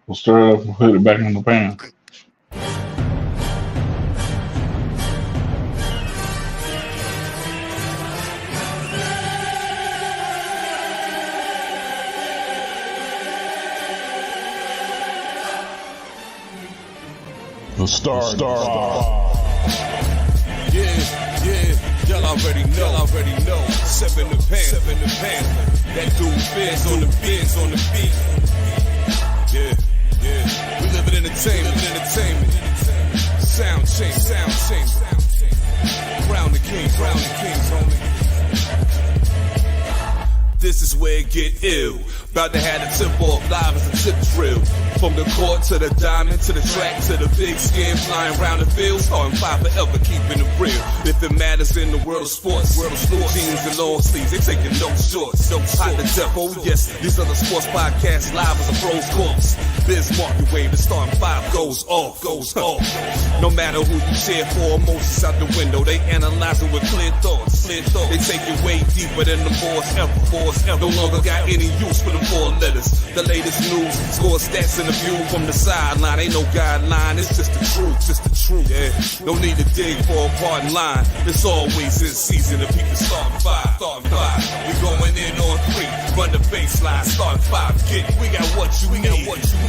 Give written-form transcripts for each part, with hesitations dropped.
We'll stir it up and put it back in the pan. The Star. Yeah, y'all already know. Seven the pan. That dude Fizz on the beat. Yeah. We live in entertainment. Sound change. Crown the kings, homie. This is where it get ill. About to have the tempo of live as a tip drill. From the court to the diamond, to the track, to the big skin, flying around the field, starting five forever, keeping it real. If it matters in the world of sports, jeans and long sleeves, they taking no shorts. Hot to death, oh yes, these other sports podcasts live as a pros course. Biz market wave, the starting five goes off. No matter who you cheer for, emotions out the window, they analyze it with clear thoughts. They take it way deeper than the boys ever. No longer got any use for the four letters. The latest news, score stats and the view from the sideline. Ain't no guideline, it's just the truth. Yeah, no need to dig for a pardon line. It's always in season if people start five. We going in on three, run the baseline, start five. We got what you need.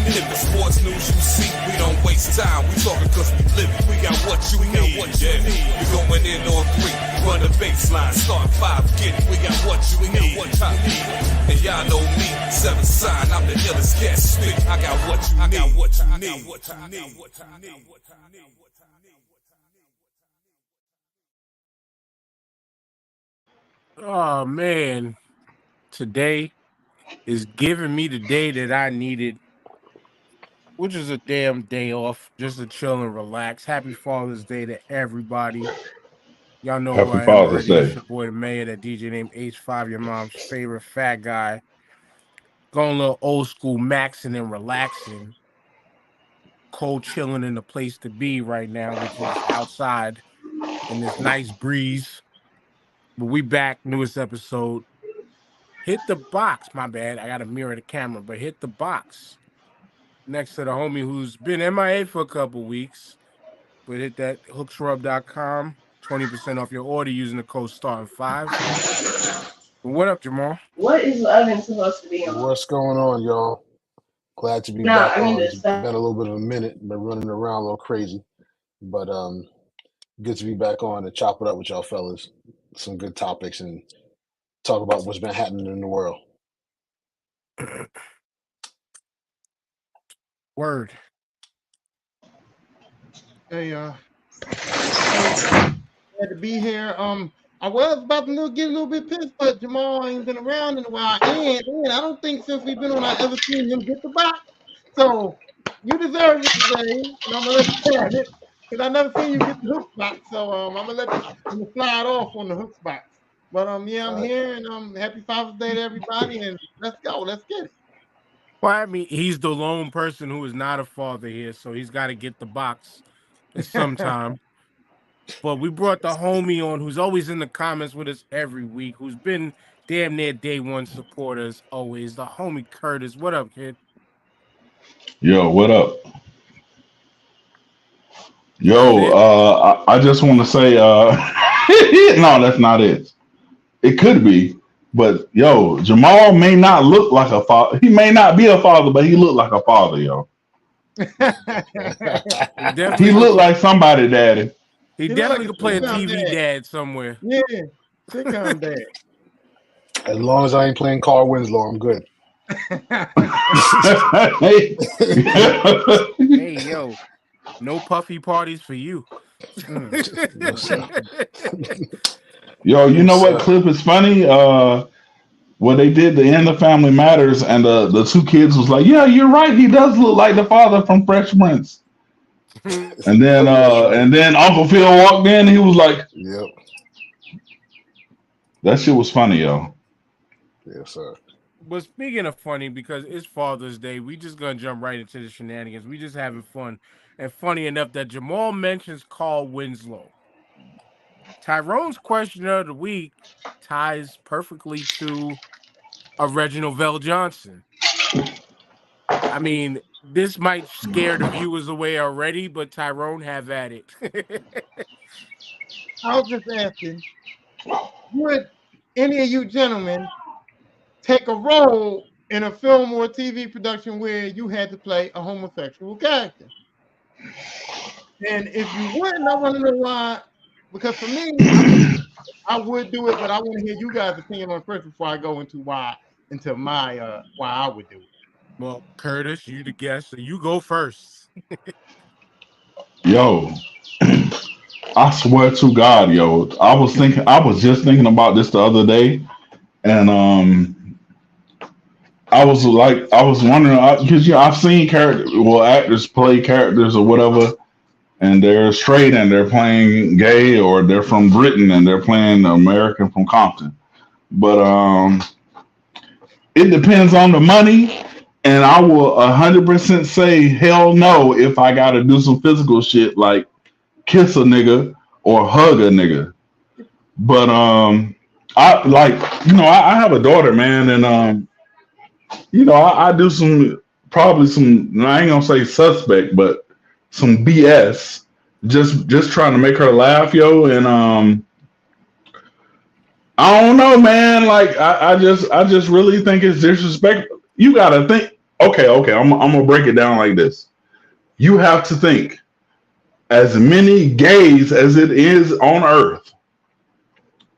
In the sports news you see, we don't waste time. We talking cause we live it. We got what you need. We going in on three, run the baseline, start five. We got what you need. And y'all know me, seven sign, I'm the illest guest speak. I got what you need. Oh man, today is giving me the day that I needed, which is a damn day off, just to chill and relax. Happy Father's Day to everybody. Y'all know who Happy I am Father's already. It's Day. your boy, the mayor, that DJ named H5, your mom's favorite fat guy. Going a little old school maxing and relaxing. Cold chilling in the place to be right now, which is outside in this nice breeze. But we back, newest episode. Hit the box, my bad. I got to mirror the camera, but hit the box. Next to the homie who's been MIA for a couple weeks. But hit that hooksrub.com. 20% off your order using the code STAR5. What up, Jamal? What is the oven supposed to be on? What's going on, y'all? Glad to be back on. It's been a little bit of a minute. Been running around a little crazy. But good to be back on and chop it up with y'all fellas. Some good topics and talk about what's been happening in the world. Word. Hey, glad to be here. I was about to get a little bit pissed, but Jamal ain't been around in a while. And I don't think since we've been on, I ever seen him get the box. So you deserve it today, and I'm gonna let you have it because I never seen you get the hook box. So I'm gonna slide off on the hook box. But yeah, I'm here, and happy Father's Day to everybody, and let's go, let's get it. Well, I mean, he's the lone person who is not a father here, so he's got to get the box at some time. But we brought the homie on who's always in the comments with us every week, who's been damn near day one supporters always. The homie Curtis. What up, kid? Yo, what up? Yo, I just want to say, no, that's not it. It could be, but yo, Jamal may not look like a father. He may not be a father, but he look like a father, yo. He look like somebody, daddy. He definitely could play a TV dad somewhere. Yeah, sitcom dad. As long as I ain't playing Carl Winslow, I'm good. Hey, yo, no puffy parties for you. Yo, you know what clip is funny? When they did the end of Family Matters, and the two kids was like, "Yeah, you're right. He does look like the father from Fresh Prince." And then Uncle Phil walked in. And he was like, "Yep." That shit was funny, yo. Yes, sir. But speaking of funny, because it's Father's Day, we just gonna jump right into the shenanigans. We just having fun. And funny enough that Jamal mentions Carl Winslow. Tyrone's question of the week ties perfectly to a Reginald Vell Johnson. I mean, This might scare the viewers away already, but Tyrone, have at it. I was just asking, would any of you gentlemen take a role in a film or a TV production where you had to play a homosexual character? And if you wouldn't, I want to know why. Because for me, I would do it, but I want to hear you guys' opinion on it first before I go into why I would do it. Well, Curtis, you the guest, so you go first. Yo, I swear to God, yo, I was just thinking about this the other day, and I was wondering because I've seen actors play characters or whatever, and they're straight and they're playing gay, or they're from Britain and they're playing American from Compton, but it depends on the money. And I will 100% say hell no if I gotta do some physical shit like kiss a nigga or hug a nigga. But I like, I have a daughter, man, and I do probably some, I ain't gonna say suspect, but some BS, just trying to make her laugh, yo. And I don't know, man. Like I just really think it's disrespectful. You gotta think. Okay. I'm gonna break it down like this. You have to think. As many gays as it is on Earth,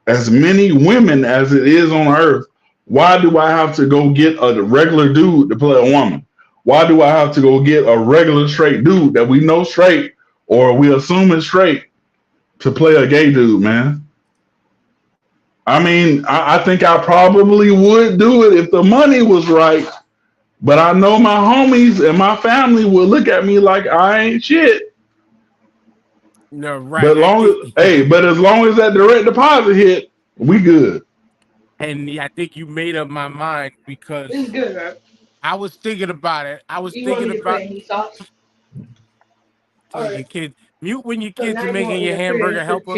as many women as it is on Earth, why do I have to go get a regular dude to play a woman? Why do I have to go get a regular straight dude that we know straight or we assume is straight to play a gay dude, man? I mean, I think I probably would do it if the money was right, but I know my homies and my family will look at me like I ain't shit. No, right. But as long as that direct deposit hit, we good. And I think you made up my mind because It's good, bro. I was thinking about it. I was thinking about your kid. Mute when your kids are making your hamburger helper.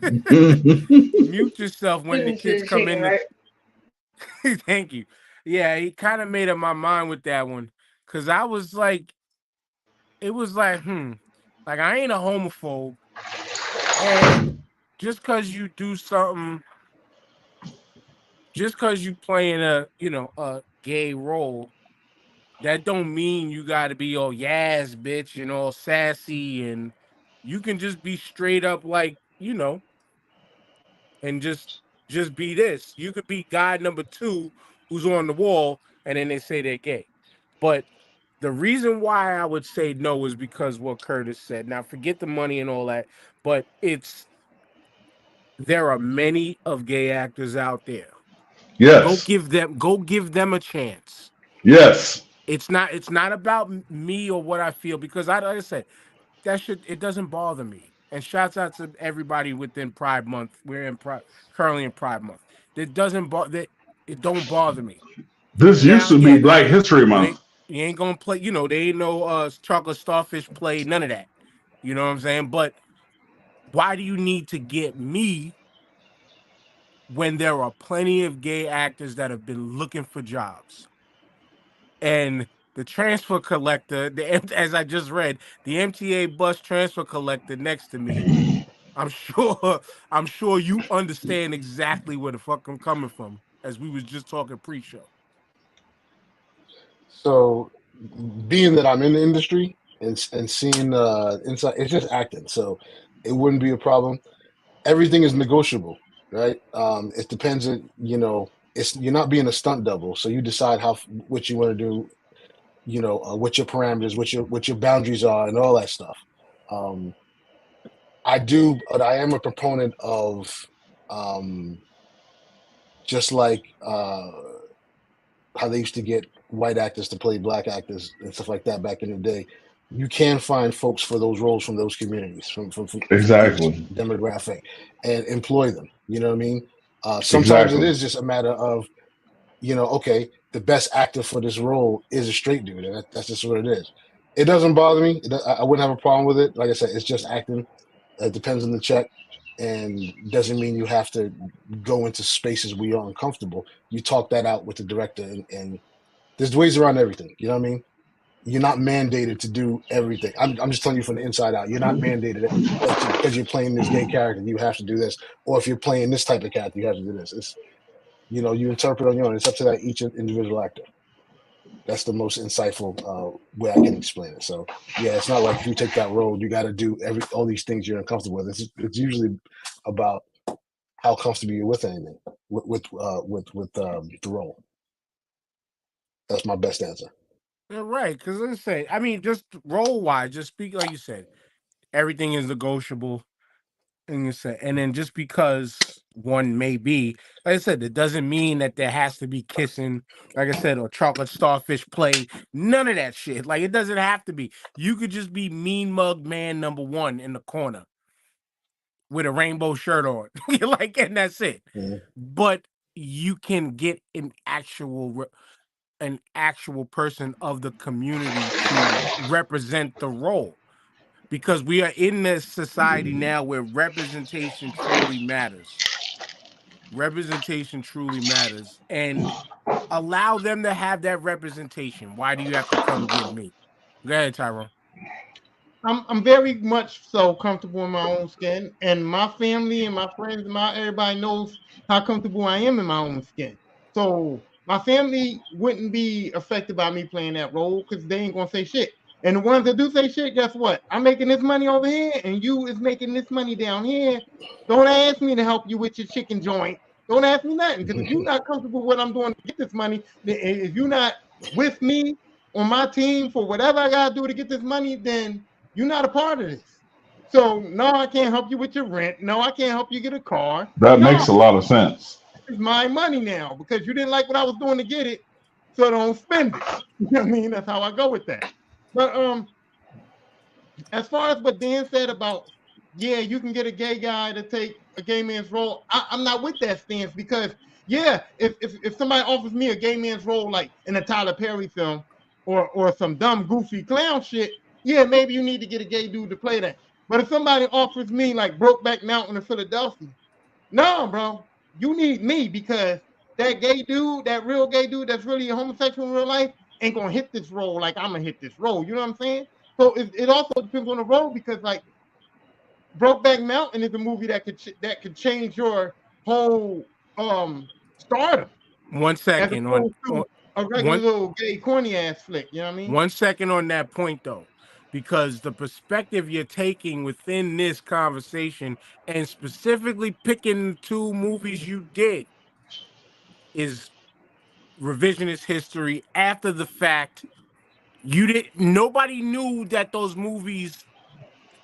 Mute yourself when the kids come in. Right? Thank you. Yeah, he kind of made up my mind with that one because I was like, it was like, like I ain't a homophobe, and just because you do something, just because you playing a gay role, that don't mean you got to be all yes, bitch, and all sassy, and you can just be straight up like and just be this. You could be guy number 2 who's on the wall, and then they say they're gay. But the reason why I would say no is because what Curtis said. Now, forget the money and all that, but there are many of gay actors out there. Yes. Go give them a chance. Yes. It's not about me or what I feel, because like I said, it doesn't bother me. And shouts out to everybody within Pride Month. We're currently in Pride Month. It don't bother me. This used to be Black History Month. You ain't gonna play, they ain't no chocolate starfish play, none of that. You know what I'm saying? But why do you need to get me when there are plenty of gay actors that have been looking for jobs? And the transfer collector, as I just read, the MTA bus transfer collector next to me, I'm sure you understand exactly where the fuck I'm coming from, as we was just talking pre-show. So, being that I'm in the industry and seeing inside, it's just acting, so it wouldn't be a problem. Everything is negotiable, right? It depends on, you're not being a stunt double, so you decide what you want to do, what your parameters, what your boundaries are, and all that stuff. I am a proponent of just like how they used to get white actors to play black actors and stuff like that back in the day. You can find folks for those roles from those communities, from exactly demographic, and employ them. You know what I mean? Sometimes it is just a matter of, okay, the best actor for this role is a straight dude, and that's just what it is. It doesn't bother me. I wouldn't have a problem with it. Like I said, it's just acting. It depends on the check, and doesn't mean you have to go into spaces where you're uncomfortable. You talk that out with the director, and there's ways around everything. You know what I mean? you're not mandated to do everything. I'm just telling you from the inside out. You're not mandated that because you're playing this gay character, you have to do this. Or if you're playing this type of character, you have to do this. It's, you know, you interpret on your own. It's up to that each individual actor. That's the most insightful way I can explain it. So yeah, it's not like if you take that role, you got to do all these things you're uncomfortable with. It's usually about how comfortable you're with anything, with the role. That's my best answer. Yeah, right. Because let's say, I mean, just role wise, just speak like you said, everything is negotiable. And you said, and then just because one may be, like I said, it doesn't mean that there has to be kissing, like I said, or chocolate starfish play. None of that shit. Like, it doesn't have to be. You could just be mean mug man number 1 in the corner with a rainbow shirt on, like, and that's it. Mhm. But you can get an actual person of the community to represent the role. Because we are in this society now where representation truly matters. Representation truly matters. And allow them to have that representation. Why do you have to come get me? Go ahead, Tyrone. I'm very much so comfortable in my own skin, and my family and my friends, everybody knows how comfortable I am in my own skin. So my family wouldn't be affected by me playing that role because they ain't gonna say shit. And the ones that do say shit, guess what? I'm making this money over here, and you is making this money down here. Don't ask me to help you with your chicken joint. Don't ask me nothing, because if you're not comfortable with what I'm doing to get this money, if you're not with me on my team for whatever I gotta do to get this money, then you're not a part of this. So no, I can't help you with your rent. No, I can't help you get a car. That makes a lot of sense. It's my money now because you didn't like what I was doing to get it, so don't spend it. You know what I mean? That's how I go with that. But as far as what Dan said about, yeah, you can get a gay guy to take a gay man's role, I'm not with that stance because, yeah, if somebody offers me a gay man's role like in a Tyler Perry film or some dumb goofy clown shit, yeah, maybe you need to get a gay dude to play that. But if somebody offers me like Brokeback Mountain in Philadelphia, no, bro, you need me because that gay dude, that real gay dude that's really a homosexual in real life, ain't gonna hit this role like I'm gonna hit this role. You know what I'm saying? So it also depends on the role because like Brokeback Mountain is a movie that could change your whole stardom. 1 second on a regular little gay corny ass flick. You know what I mean? 1 second on that point though, because the perspective you're taking within this conversation and specifically picking 2 movies you did is revisionist history after the fact. Nobody knew that those movies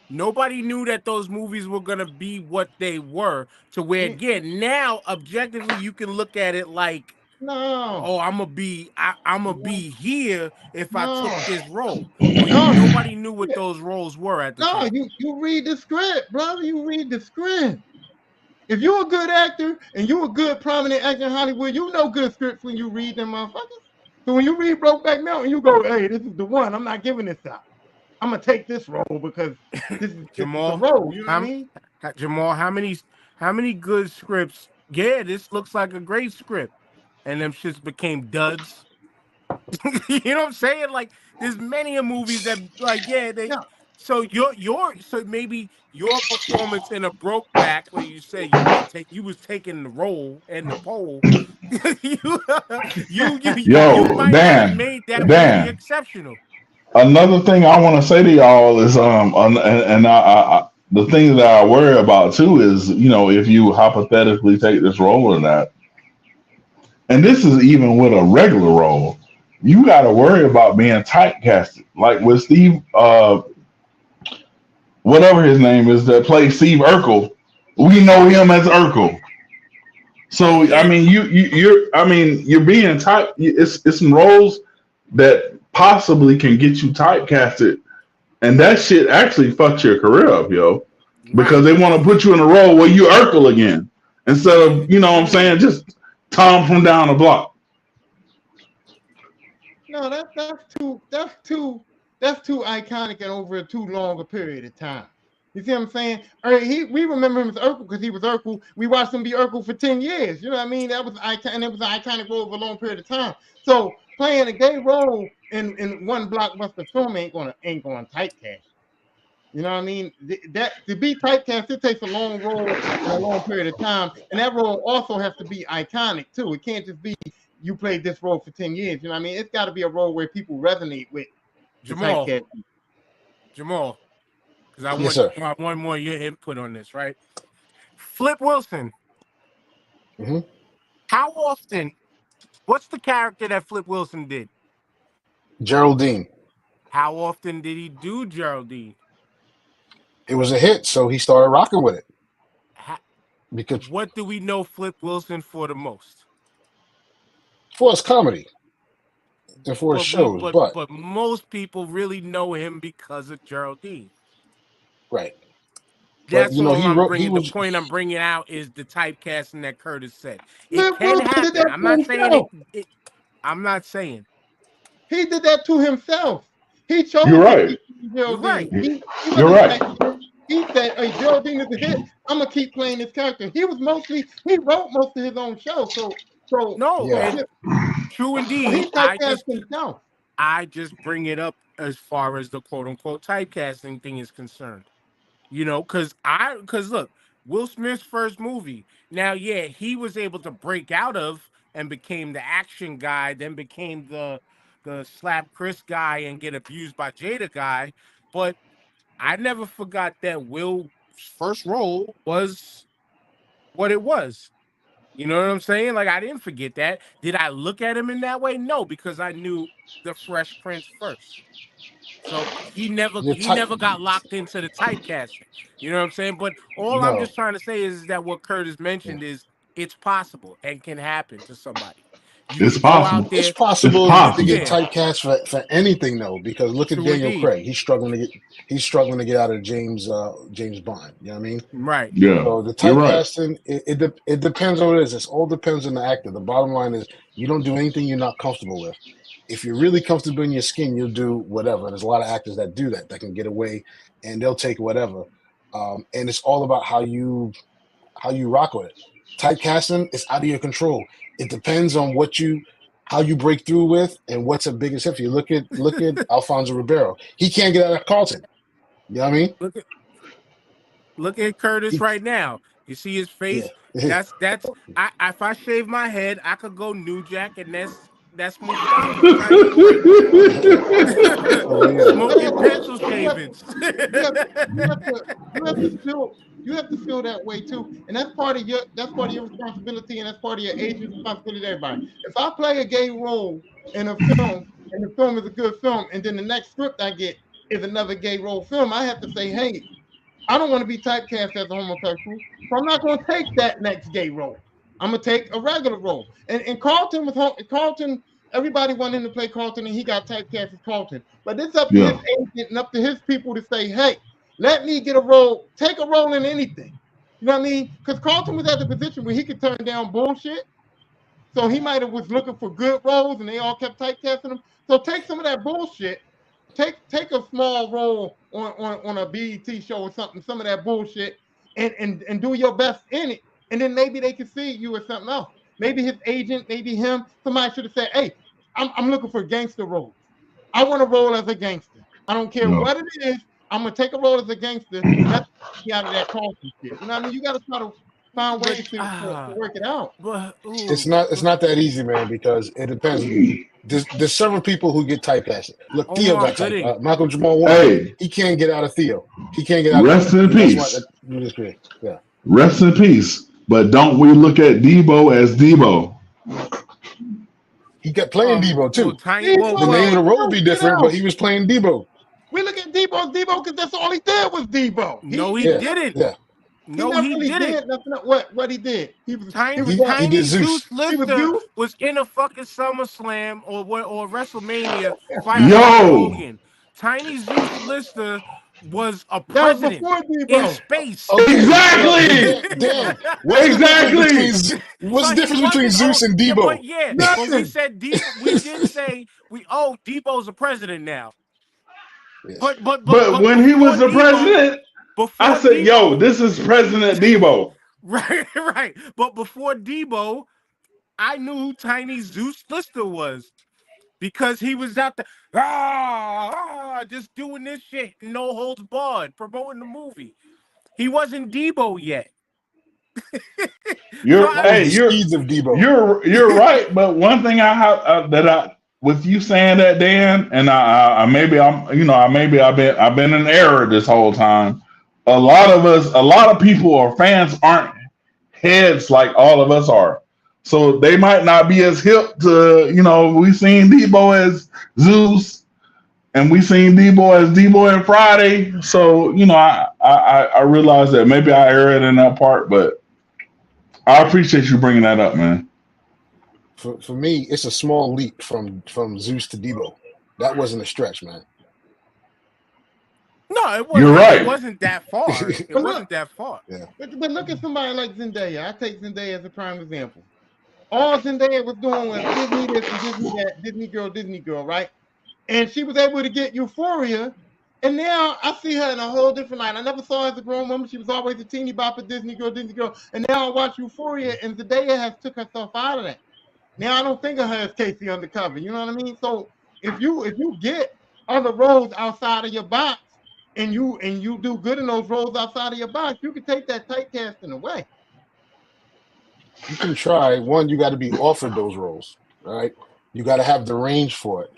were gonna be what they were, to where again now objectively you can look at it like, no, oh, I'm gonna be here if I took this role. Well, nobody knew what those roles were at the time. You read the script, brother. You read the script. If you're a good actor and you're a good prominent actor in Hollywood, you know good scripts when you read them motherfuckers. So when you read Brokeback Mountain, you go, hey, this is the one. I'm not giving this out. I'm gonna take this role because this is Jamal, the role. You know what I mean? Jamal, how many good scripts? Yeah, this looks like a great script, and them shits became duds. You know what I'm saying? Like, there's many movies that, like, So so maybe your performance in a Brokeback, where you say you was taking the role and the pole, you might have made that movie exceptional. Another thing I want to say to y'all is the thing that I worry about too is, you know, if you hypothetically take this role or not, and this is even with a regular role, you got to worry about being typecasted. Like with Steve, whatever his name is, that plays Steve Urkel, we know him as Urkel. So I mean, you're being typed. It's some roles that possibly can get you typecasted, and that shit actually fucks your career up, yo, because they want to put you in a role where you Urkel again instead of, you know what I'm saying, just Tom from down the block. No, that's too iconic and over a too long a period of time. You see what I'm saying? We remember him as Urkel because he was Urkel. We watched him be Urkel for 10 years. You know what I mean? That was iconic, and it was an iconic role over a long period of time. So playing a gay role in one blockbuster film ain't gonna typecast. You know what I mean? That to be typecast, it takes a long role and a long period of time, and that role also has to be iconic too. It can't just be you played this role for 10 years. You know what I mean? It's got to be a role where people resonate with. Jamal, because I want more of your input on this, right? Flip Wilson. Mm-hmm. How often? What's the character that Flip Wilson did? Geraldine. How often did he do Geraldine? It was a hit, so he started rocking with it. Because what do we know Flip Wilson for the most? For his comedy and for his shows, but most people really know him because of Geraldine. Right. That's all I'm bringing. The point I'm bringing out is the typecasting that Curtis said. It can happen. I'm not saying it. I'm not saying. He did that to himself. He chose. You're right. You're right. You're right. He said, "Hey, Geraldine is a hit. I'm gonna keep playing this character." He wrote most of his own show. So no, yeah. True indeed. I just bring it up as far as the quote unquote typecasting thing is concerned. You know, because look, Will Smith's first movie. Now, yeah, he was able to break out of and became the action guy, then became the slap Chris guy and get abused by Jada guy. But I never forgot that Will's first role was what it was. You know what I'm saying? Like, I didn't forget that. Did I look at him in that way? No, because I knew the Fresh Prince first. So he never got locked into the typecasting. You know what I'm saying? But I'm just trying to say is that what Curtis mentioned is it's possible and can happen to somebody. It's possible. It's possible to get typecast for anything though, because look at Daniel Craig. He's struggling to get out of James Bond. You know what I mean? Right. Yeah. So the typecasting, it depends on what it is. It all depends on the actor. The bottom line is you don't do anything you're not comfortable with. If you're really comfortable in your skin, you'll do whatever. There's a lot of actors that do that can get away and they'll take whatever. And it's all about how you rock with it. Typecasting is out of your control. It depends on how you break through with and what's a biggest hit for you. Look at Alfonso Ribeiro. He can't get out of Carlton. You know what I mean? Look at Curtis right now. You see his face? Yeah. That's if I shave my head, I could go New Jack, and that's Mustafa. Smoking pencil shavings. You have to feel that way too, and that's part of your responsibility, and that's part of your agent's responsibility to everybody. If I play a gay role in a film, and the film is a good film, and then the next script I get is another gay role film, I have to say, hey, I don't want to be typecast as a homosexual, so I'm not going to take that next gay role. I'm gonna take a regular role. And Carlton. Everybody wanted him to play Carlton, and he got typecast as Carlton. But it's up to his agent and up to his people to say, hey, let me get a role, take a role in anything. You know what I mean? Because Carlton was at the position where he could turn down bullshit. So he might have was looking for good roles, and they all kept typecasting him. So take some of that bullshit. Take a small role on a BET show or something, some of that bullshit, and do your best in it. And then maybe they could see you as something else. Maybe his agent, maybe him. Somebody should have said, hey, I'm looking for gangster roles. I want to roll as a gangster. I don't care what it is. I'm going to take a role as a gangster. That's get out of that Carlton shit. You know what I mean? You got to try to find ways to work it out. It's not that easy, man, because it depends. There's several people who get typecasted. Look, Theo got typecast. Michael Jamal Warner, he can't get out of Theo. He can't get out Rest of in peace. Yeah. Rest in peace. But don't we look at Debo as Debo? He kept playing Debo too. The name of the role would be different, but he was playing Debo. We look at Debo as Debo because that's all he did was Debo. No, he didn't. Yeah. No, he didn't. That's not what he did. He did Zeus. Lister was in a fucking SummerSlam or WrestleMania fighting Hogan. Tiny Zeus Lister was a president in space. Okay. Exactly. Exactly. What's the difference between Zeus and Debo? But we said Debo. We did say Debo's a president now. Yes. But when he was the president, I said, "Yo, this is President Debo." Right. But before Debo, I knew who Tiny Zeus Lister was. because he was out there just doing this shit, no holds barred, promoting the movie. He wasn't Debo yet. You're seeds of Debo. You're right, but one thing I have with you saying that, Dan, and I've been in error this whole time. A lot of people or fans aren't heads like all of us are. So they might not be as hip to, we seen Debo as Zeus and we seen Debo as Debo and Friday. So, I realize that maybe I erred in that part, but I appreciate you bringing that up, man. For me, it's a small leap from Zeus to Debo. That wasn't a stretch, man. No, it wasn't. You're right. It wasn't that far. It wasn't that far. Yeah. But look at somebody like Zendaya. I take Zendaya as a prime example. All Zendaya was doing was Disney this and Disney that, Disney girl, right? And she was able to get Euphoria. And now I see her in a whole different light. I never saw her as a grown woman. She was always a teeny bopper, Disney girl. And now I watch Euphoria, and Zendaya has took herself out of that. Now I don't think of her as Casey Undercover. You know what I mean? So if you get other roles outside of your box, and you do good in those roles outside of your box, you can take that typecasting away. You can try. One, you got to be offered those roles, right? You got to have the range for it,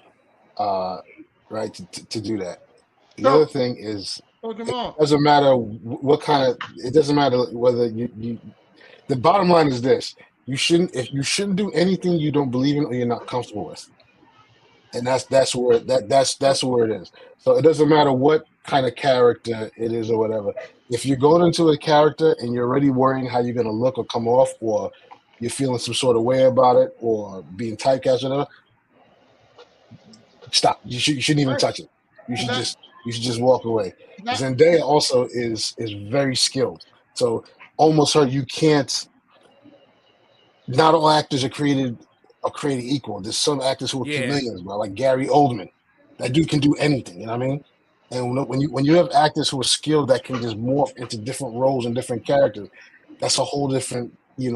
right? To do that. The other thing is, it doesn't matter what kind of. It doesn't matter whether you. The bottom line is this: you shouldn't do anything you don't believe in or you're not comfortable with, and that's where it is. So it doesn't matter what kind of character it is or whatever. If you're going into a character and you're already worrying how you're going to look or come off, or you're feeling some sort of way about it, or being typecast or whatever, stop. You shouldn't even touch it. You should just walk away. Zendaya also is very skilled. So almost her, you can't. Not all actors are created equal. There's some actors who are chameleons, bro, like Gary Oldman. That dude can do anything. You know what I mean? And when you have actors who are skilled that can just morph into different roles and different characters, that's a whole different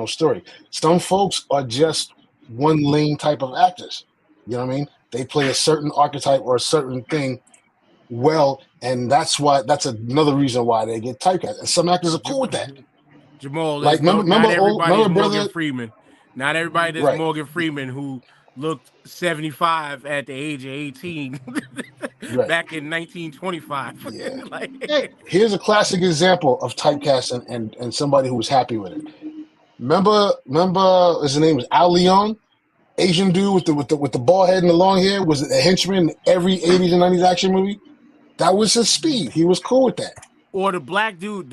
story. Some folks are just one lane type of actors. You know what I mean? They play a certain archetype or a certain thing well, and that's another reason why they get typecast. And some actors are cool with that. Jamal, like remember Morgan Freeman. Not everybody is Morgan Freeman who looked 75 at the age of 18 back in 1925. Yeah. Here's a classic example of typecasting and somebody who was happy with it. Remember his name was Al Leon, Asian dude with the bald head and the long hair, was a henchman in every 80s and 90s action movie. That was his speed. He was cool with that. Or the black dude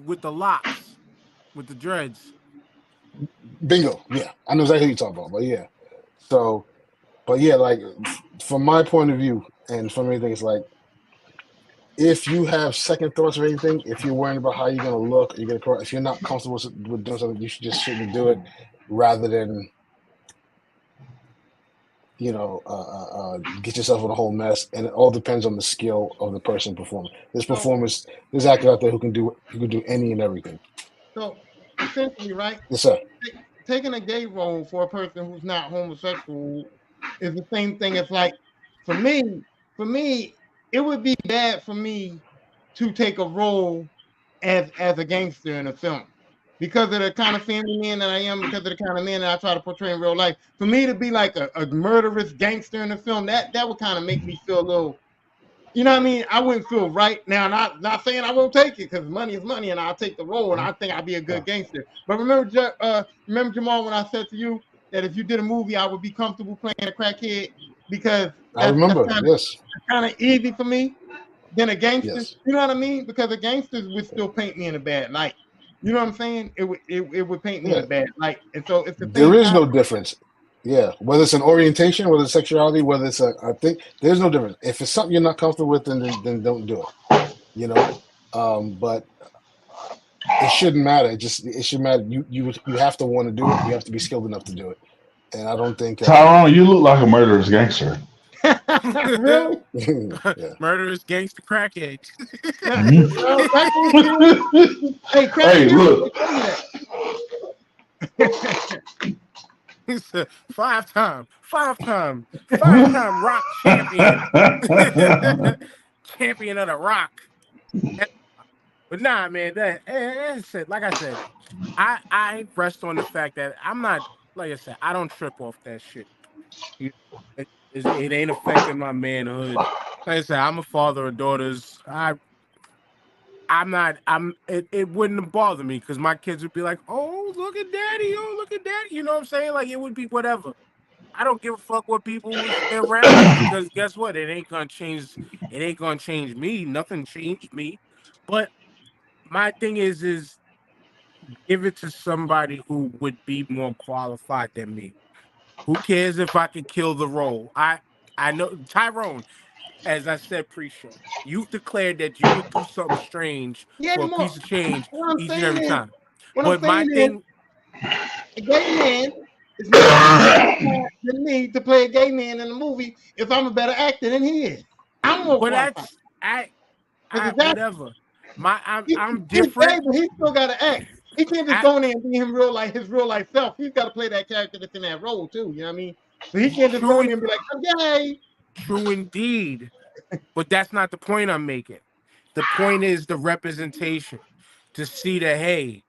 with the locks, with the dreads. Bingo. Yeah, I know exactly who you're talking about. But yeah. So, but yeah, like from my point of view and from anything, it's like if you have second thoughts or anything, if you're worrying about how you're gonna look, if you're not comfortable with doing something, you shouldn't do it, rather than get yourself in a whole mess. And it all depends on the skill of the person performing. There's actors out there who can do any and everything. So essentially, right? Yes, sir. Taking a gay role for a person who's not homosexual is the same thing as like, for me, it would be bad for me to take a role as a gangster in a film because of the kind of family man that I am, because of the kind of man that I try to portray in real life. For me to be like a murderous gangster in a film, that would kind of make me feel a little, you know what I mean? I wouldn't feel right. Now, not saying I won't take it, because money is money and I'll take the role and I think I'll be a good gangster. But remember Jamal, when I said to you that if you did a movie, I would be comfortable playing a crackhead, because I remember, that's kind of easy for me than a gangster. Yes. You know what I mean? Because a gangster would still paint me in a bad light. You know what I'm saying? It would paint me in a bad light. And so it's there is no difference. Yeah, whether it's an orientation, whether it's sexuality, whether it's a thing, there's no difference. If it's something you're not comfortable with, then don't do it. But it shouldn't matter. It should matter. You have to want to do it. You have to be skilled enough to do it. And I don't think Tyrone, you look like a murderous gangster. Really? Yeah. Murderous gangster crackhead. Hey, look. He's a five-time Rock champion, champion of the Rock. But nah, man, that's it. Like I said, I rest on the fact that I'm not, like I said, I don't trip off that shit. It ain't affecting my manhood. Like I said, I'm a father of daughters. It wouldn't bother me because my kids would be like, oh, look at daddy, you know what I'm saying? Like, it would be whatever. I don't give a fuck what people would say around me because guess what? It ain't gonna change me. Nothing changed me. But my thing is give it to somebody who would be more qualified than me. Who cares if I can kill the role? I know Tyrone, as I said pre-show, you've declared that you would do something strange for a piece of change each and every time. But my thing, a gay man is not than me to play a gay man in a movie if I'm a better actor than he is. I'm more qualified. Whatever. I'm different. He's gay, but he still got to act. He can't just go in there and be his real life self. He's got to play that character that's in that role too. You know what I mean? So he can't just go in there and be like, I'm gay. True indeed. But that's not the point I'm making. The point is the representation. To see that, hey,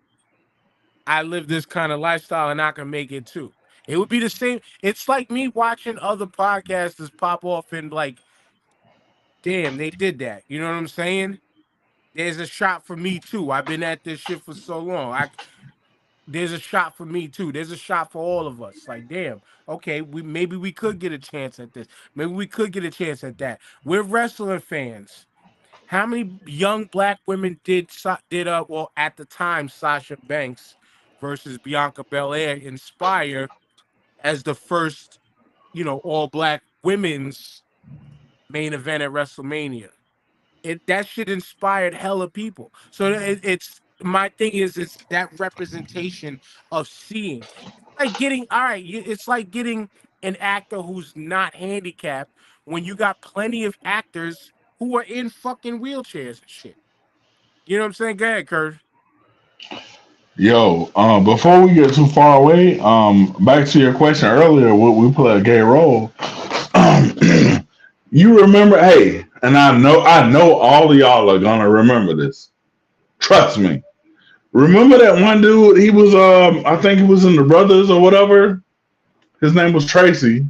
I live this kind of lifestyle and I can make it too. It would be the same. It's like me watching other podcasters pop off and like, damn, they did that. You know what I'm saying? There's a shot for me too. I've been at this shit for so long. There's a shot for me too. There's a shot for all of us. Like, damn, okay, maybe we could get a chance at this. Maybe we could get a chance at that. We're wrestling fans. How many young black women did well at the time Sasha Banks versus Bianca Belair inspire as the first, all black women's main event at WrestleMania? That shit inspired hella people. So it's my thing is it's that representation of seeing. It's like getting an actor who's not handicapped when you got plenty of actors who are in fucking wheelchairs and shit. You know what I'm saying? Go ahead, Kurt. Yo, before we get too far away, back to your question earlier, would we play a gay role? You remember, hey, and I know all of y'all are gonna remember this. Trust me. Remember that one dude? He was, I think he was in the Brothers or whatever. His name was Tracy,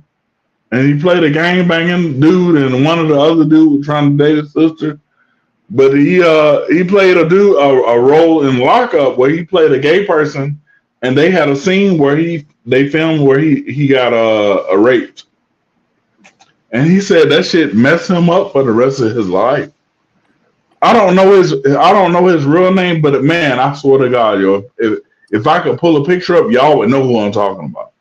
and he played a gang banging dude, and one of the other dude was trying to date his sister. But he played a role in Lockup where he played a gay person, and they had a scene where they filmed where he got raped. And he said that shit messed him up for the rest of his life. I don't know his real name, but man, I swear to God, yo, if I could pull a picture up, y'all would know who I'm talking about.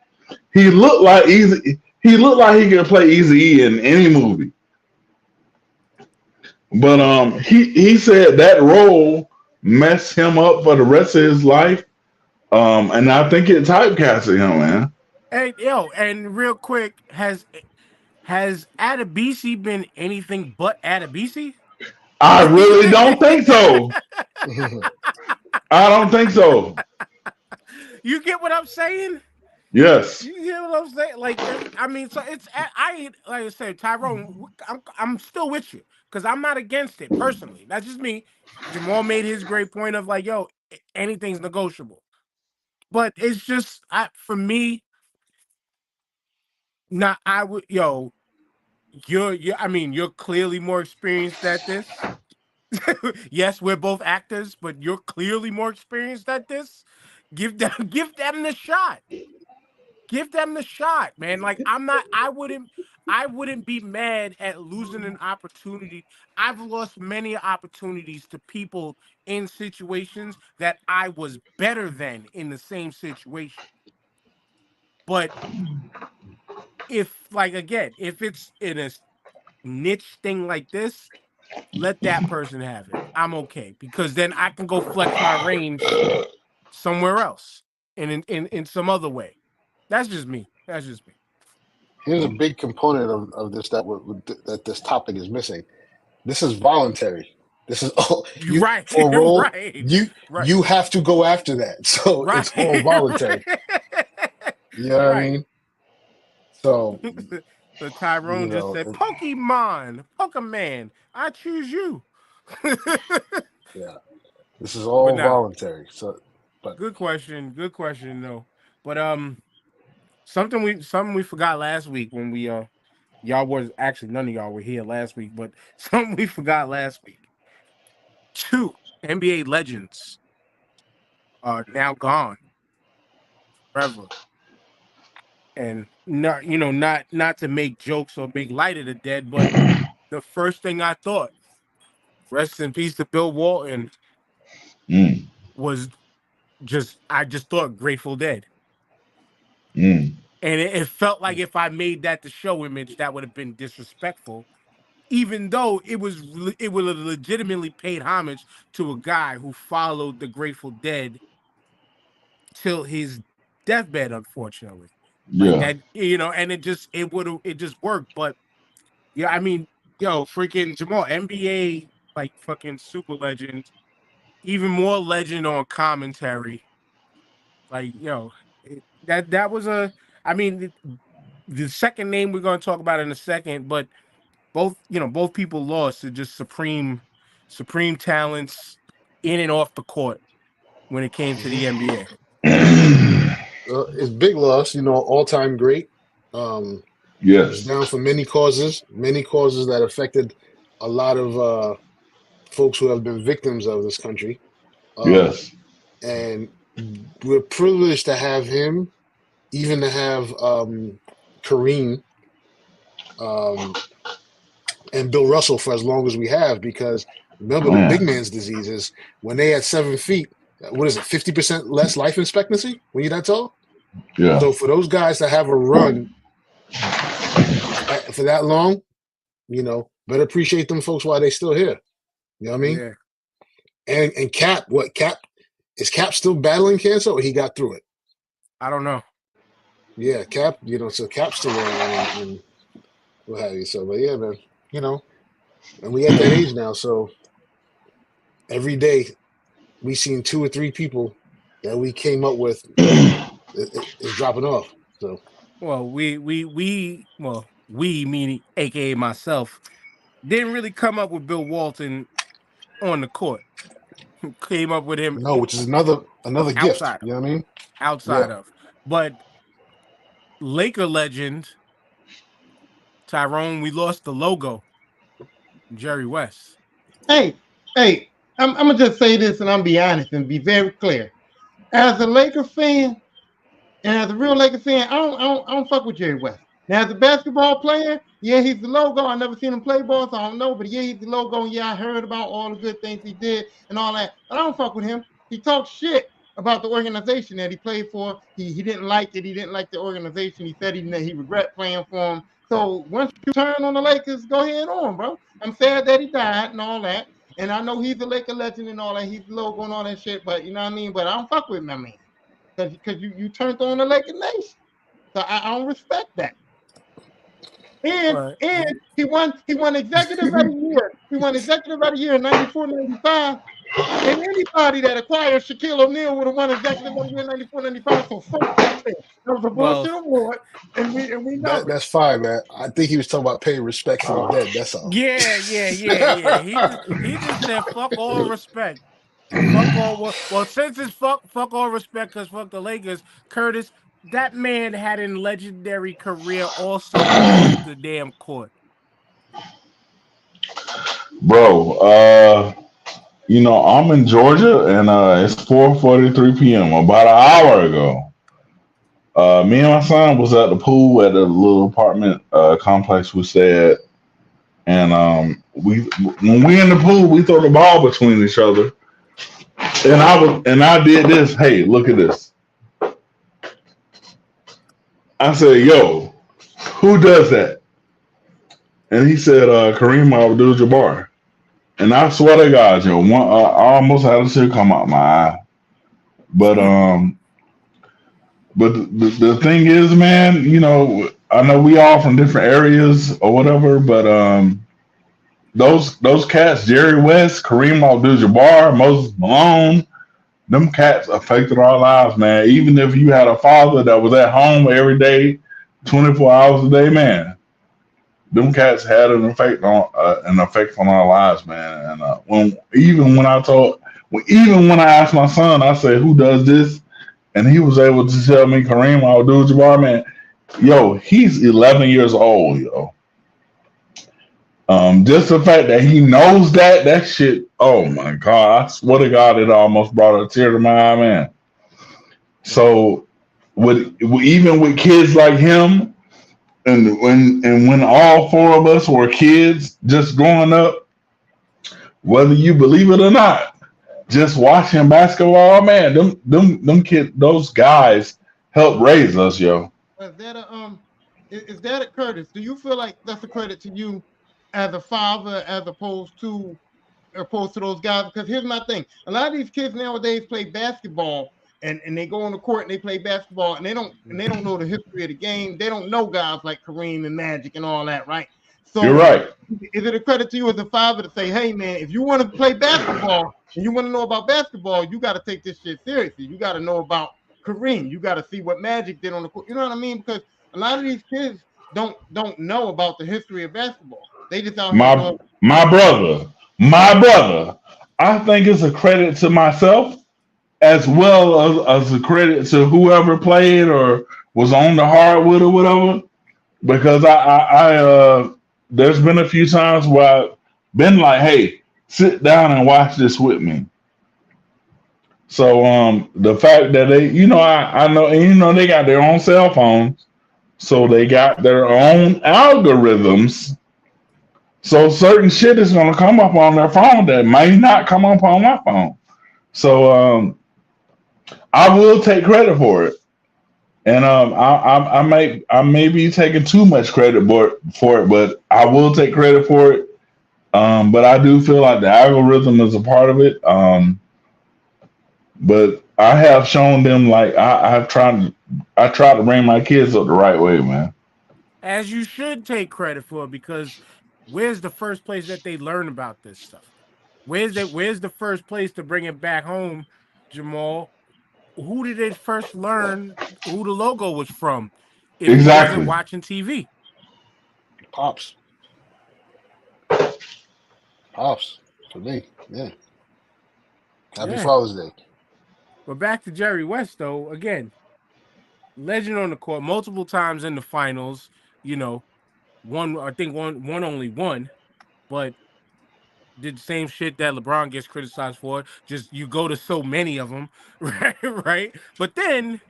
He looked like he could play Eazy-E in any movie. But he said that role messed him up for the rest of his life. And I think it typecasted him, man. Hey, yo, and real quick, has Adebisi been anything but Adebisi? I really don't think so. I don't think so. You get what I'm saying? Yes. You get what I'm saying? like so it's like I said, Tyrone, I'm still with you because I'm not against it personally. That's just me. Jamal made his great point of like, yo, anything's negotiable. But it's just for me. Nah, you're clearly more experienced at this. Yes, we're both actors, but you're clearly more experienced at this. Give them the shot. Give them the shot, man. Like I wouldn't be mad at losing an opportunity. I've lost many opportunities to people in situations that I was better than in the same situation. But if it's in a niche thing like this, let that person have it. I'm okay because then I can go flex my range somewhere else and in some other way. That's just me. Here's a big component of this that this topic is missing. This is voluntary. This is all right. For a role, right. You have to go after that. So it's all voluntary. You know what I mean? So, so Tyrone just said, Pokemon, I choose you. Yeah. This is all voluntary. So, but good question though. But something we forgot last week when we y'all was actually none of y'all were here last week, but something we forgot last week. 2 NBA legends are now gone forever. And not to make jokes or make light of the dead, but the first thing I thought, rest in peace to Bill Walton, was I just thought Grateful Dead. And it felt like if I made that the show image, that would have been disrespectful, even though it would have legitimately paid homage to a guy who followed the Grateful Dead till his deathbed, unfortunately. Like that, and it just worked. But yeah, I mean, freaking Jamal, NBA, like fucking super legend, even more legend on commentary. Like, that was I mean, the second name we're going to talk about in a second, but both people lost to just supreme talents in and off the court when it came to the NBA. It's big loss, all-time great. Yes. It's down for many causes that affected a lot of folks who have been victims of this country. Yes. And we're privileged to have him, even to have Kareem and Bill Russell for as long as we have, because remember the big man's disease is when they at 7 feet, what is it, 50% less life expectancy when you're that tall? Yeah. So for those guys to have a run for that long, better appreciate them folks while they still here. You know what I mean? Yeah. And Cap, is Cap still battling cancer or he got through it? I don't know. Yeah, Cap, so Cap's still around and what have you. So, but yeah, man, and we at that age now, so every day we seen 2 or 3 people that we came up with is dropping off. So, well, we meaning AKA myself, didn't really come up with Bill Walton on the court. Came up with him. No, which is another gift. You know what I mean? Outside of, but Laker legend Tyrone, we lost the logo. Jerry West. Hey, I'm gonna just say this, and I'm be honest and be very clear. As a Laker fan, and as a real Laker fan, I don't fuck with Jerry West. Now, as a basketball player, yeah, he's the logo. I never seen him play ball, so I don't know. But yeah, he's the logo. And yeah, I heard about all the good things he did and all that. But I don't fuck with him. He talks shit about the organization that he played for. He didn't like it. He didn't like the organization. He said he regret playing for him. So once you turn on the Lakers, go ahead on, bro. I'm sad that he died and all that. And I know he's a Laker legend and all that. He's the logo and all that shit. But you know what I mean? But I don't fuck with him, I mean. Because you turned on the Laker Nation. So I don't respect that. And he won executive of the year. He won executive of the year in 94, 95. And anybody that acquired Shaquille O'Neal would have won executive of the year in 94, 95. So fuck that thing. That was a bullshit award. And we know that's fine, man. I think he was talking about paying respect for the dead. That's all. Yeah. He just said fuck all respect. Fuck all. Well, since it's fuck all respect, because fuck the Lakers, Curtis. That man had a legendary career also off the damn court. Bro, I'm in Georgia and it's 4:43 p.m. About an hour ago. Me and my son was at the pool at a little apartment complex we stay at. And when we in the pool, we throw the ball between each other. And I did this. Hey, look at this. I said, yo, who does that? And he said, Kareem Abdul-Jabbar. And I swear to God, yo, I almost had a tear come out my eye. But the thing is, man, I know we all from different areas or whatever, but those cats, Jerry West, Kareem Abdul-Jabbar, Moses Malone, them cats affected our lives, man. Even if you had a father that was at home every day, 24 hours a day, man, them cats had an effect on our lives, man. And even when I asked my son, I said, "Who does this?" and he was able to tell me Kareem Abdul-Jabbar, man. Yo, he's 11 years old, yo. Just the fact that he knows that shit. Oh my God! I swear to God, it almost brought a tear to my eye, man. So, even with kids like him, and when all four of us were kids, just growing up, whether you believe it or not, just watching basketball, man, them kids, those guys helped raise us, yo. Is that a Curtis? Do you feel like that's a credit to you as a father, as opposed to those guys? Because here's my thing: a lot of these kids nowadays play basketball, and they go on the court and they play basketball, and they don't know the history of the game. They don't know guys like Kareem and Magic and all that, right? So you're right. Is it a credit to you as a father to say, "Hey, man, if you want to play basketball and you want to know about basketball, you got to take this shit seriously. You got to know about Kareem. You got to see what Magic did on the court." You know what I mean? Because a lot of these kids don't know about the history of basketball. They just out here. My brother. I think it's a credit to myself as well as a credit to whoever played or was on the hardwood or whatever. Because I there's been a few times where I've been like, "Hey, sit down and watch this with me." So the fact that they, I know, and they got their own cell phones, so they got their own algorithms. So certain shit is gonna come up on their phone that may not come up on my phone. So I will take credit for it, and I may be taking too much credit for it, but I will take credit for it. But I do feel like the algorithm is a part of it. But I have shown them, like, I try to bring my kids up the right way, man. As you should take credit for it, because where's the first place that they learn about this stuff? Where's the first place to bring it back home, Jamal? Who did they first learn who the logo was from? If Exactly. It wasn't watching TV. Pops for me, yeah. Happy Father's Day. But back to Jerry West, though. Again, legend on the court, multiple times in the finals. One only won, but did the same shit that LeBron gets criticized for. Just you go to so many of them, right? But then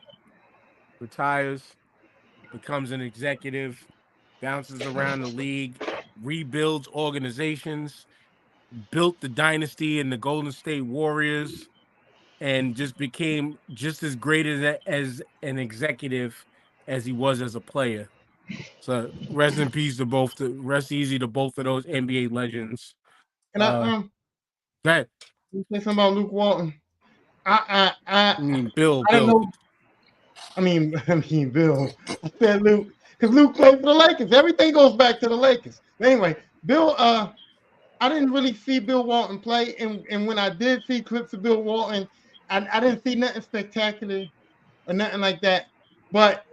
retires, becomes an executive, bounces around the league, rebuilds organizations, built the dynasty in the Golden State Warriors, and just became just as great as an executive as he was as a player. So rest in peace to both. Rest easy to both of those NBA legends. And go ahead. You say something about Luke Walton. Bill. Bill. I said Luke because Luke played for the Lakers. Everything goes back to the Lakers. Anyway, Bill. I didn't really see Bill Walton play, and when I did see clips of Bill Walton, I didn't see nothing spectacular or nothing like that. But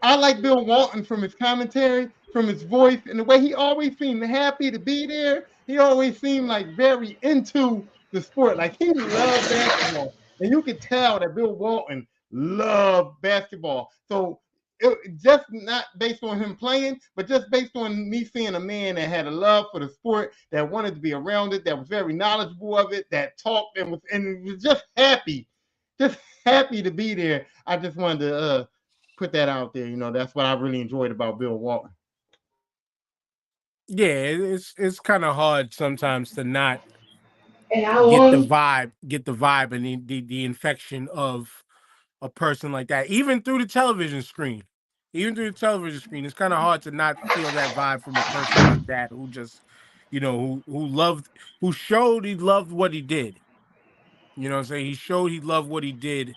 I like Bill Walton from his commentary, from his voice, and the way he always seemed happy to be there. He always seemed like very into the sport. Like he loved basketball. And you could tell that Bill Walton loved basketball. So it just not based on him playing, but just based on me seeing a man that had a love for the sport, that wanted to be around it, that was very knowledgeable of it, that talked and was just happy to be there. I just wanted to put that out there. That's what I really enjoyed about Bill Walton. Yeah, it's kind of hard sometimes to not get the vibe and the infection of a person like that, even through the television screen. It's kind of hard to not feel that vibe from a person like that who just, who showed he loved what he did. You know what I'm saying? He showed he loved what he did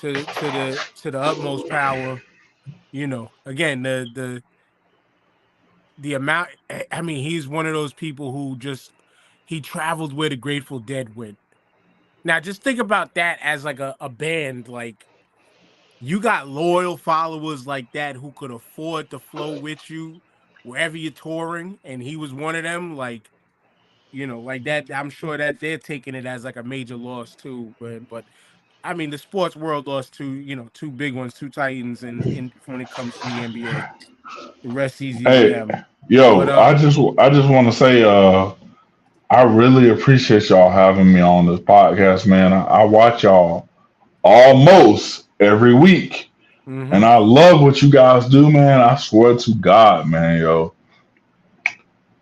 to the utmost power. Again, the amount. I mean, he's one of those people who he traveled where the Grateful Dead went. Now, just think about that as like a band. Like, you got loyal followers like that who could afford to flow with you wherever you're touring, and he was one of them. Like, like that. I'm sure that they're taking it as like a major loss too. But I mean, the sports world lost two big ones, two titans, and when it comes to the NBA, the rest easy for Hey, them. yo, But I just want to say, I really appreciate y'all having me on this podcast, man. I watch y'all almost every week, and I love what you guys do, man. I swear to God, man, yo,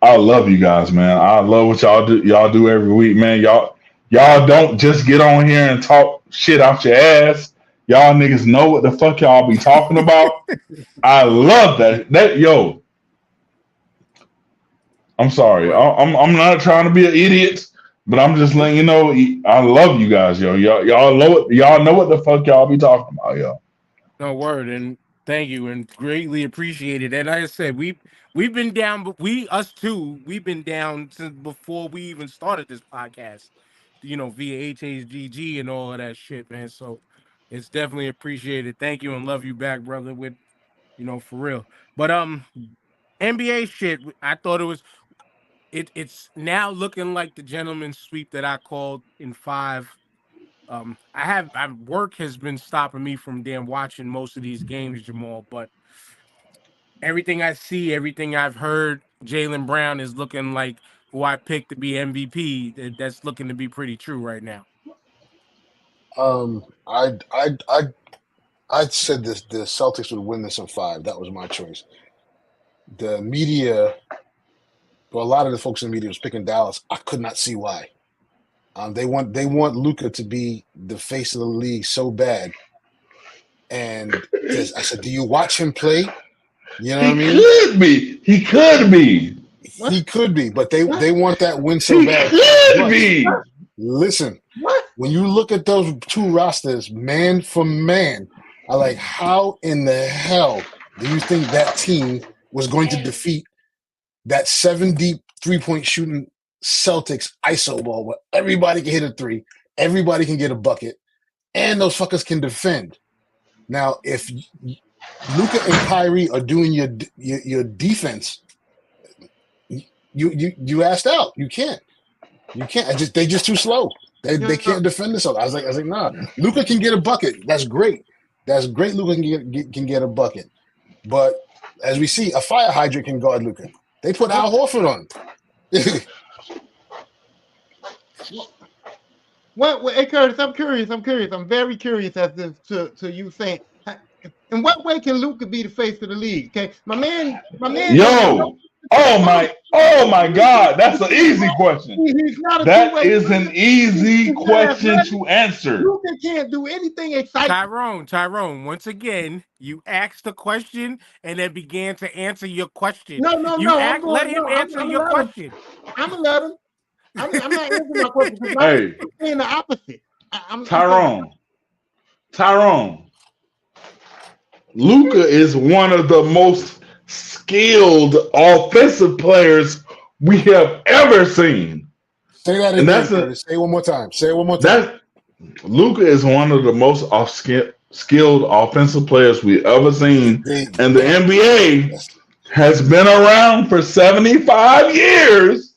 I love you guys, man. I love what y'all do. Y'all do every week, man. Y'all don't just get on here and talk shit out your ass. Y'all niggas know what the fuck y'all be talking about. I love that. Yo, I'm sorry. I'm not trying to be an idiot, but I'm just letting you know I love you guys, yo. Y'all know what the fuck y'all be talking about, yo. No word, and thank you, and greatly appreciated. And like I said, we've been down, but us too, we've been down since before we even started this podcast. Via HHGG and all of that shit, man. So it's definitely appreciated. Thank you and love you back, brother. With for real. But NBA shit, I thought it was. It's now looking like the gentleman's sweep that I called in 5. Work has been stopping me from watching most of these games, Jamal. But everything I see, everything I've heard, Jaylen Brown is looking like who I picked to be MVP. That's looking to be pretty true right now. I said this: the Celtics would win this in 5. That was my choice. The media, well, a lot of the folks in the media was picking Dallas. I could not see why. They want Luka to be the face of the league so bad. And I said, do you watch him play? You know what I mean? He could be. He could be, but they want that win so bad. Could be. Listen, when you look at those two rosters, man for man, I like, how in the hell do you think that team was going to defeat that 7-deep 3-point shooting Celtics ISO ball where everybody can hit a 3, everybody can get a bucket, and those fuckers can defend? Now, if Luka and Kyrie are doing your defense, you asked out. You can't. They just too slow. They can't defend themselves. I was like, nah. Luka can get a bucket. That's great. That's great. Luka can get a bucket. But as we see, a fire hydrant can guard Luka. They put Al Horford on. Hey Curtis, I'm curious. I'm very curious as to you saying, in what way can Luka be the face of the league? Okay, my man. Yo, oh my God, that's an easy question. That is an easy question to answer. Luka can't do anything exciting. Tyrone. Once again, you asked the question and then began to answer your question. No. Let him answer your question. I'm gonna let him. I'm not answering my question. Hey, I'm saying the opposite. Tyrone. Luka is one of the most skilled offensive players we have ever seen. Say that again. Say it one more time. Luka is one of the most skilled offensive players we ever seen, and the NBA has been around for 75 years.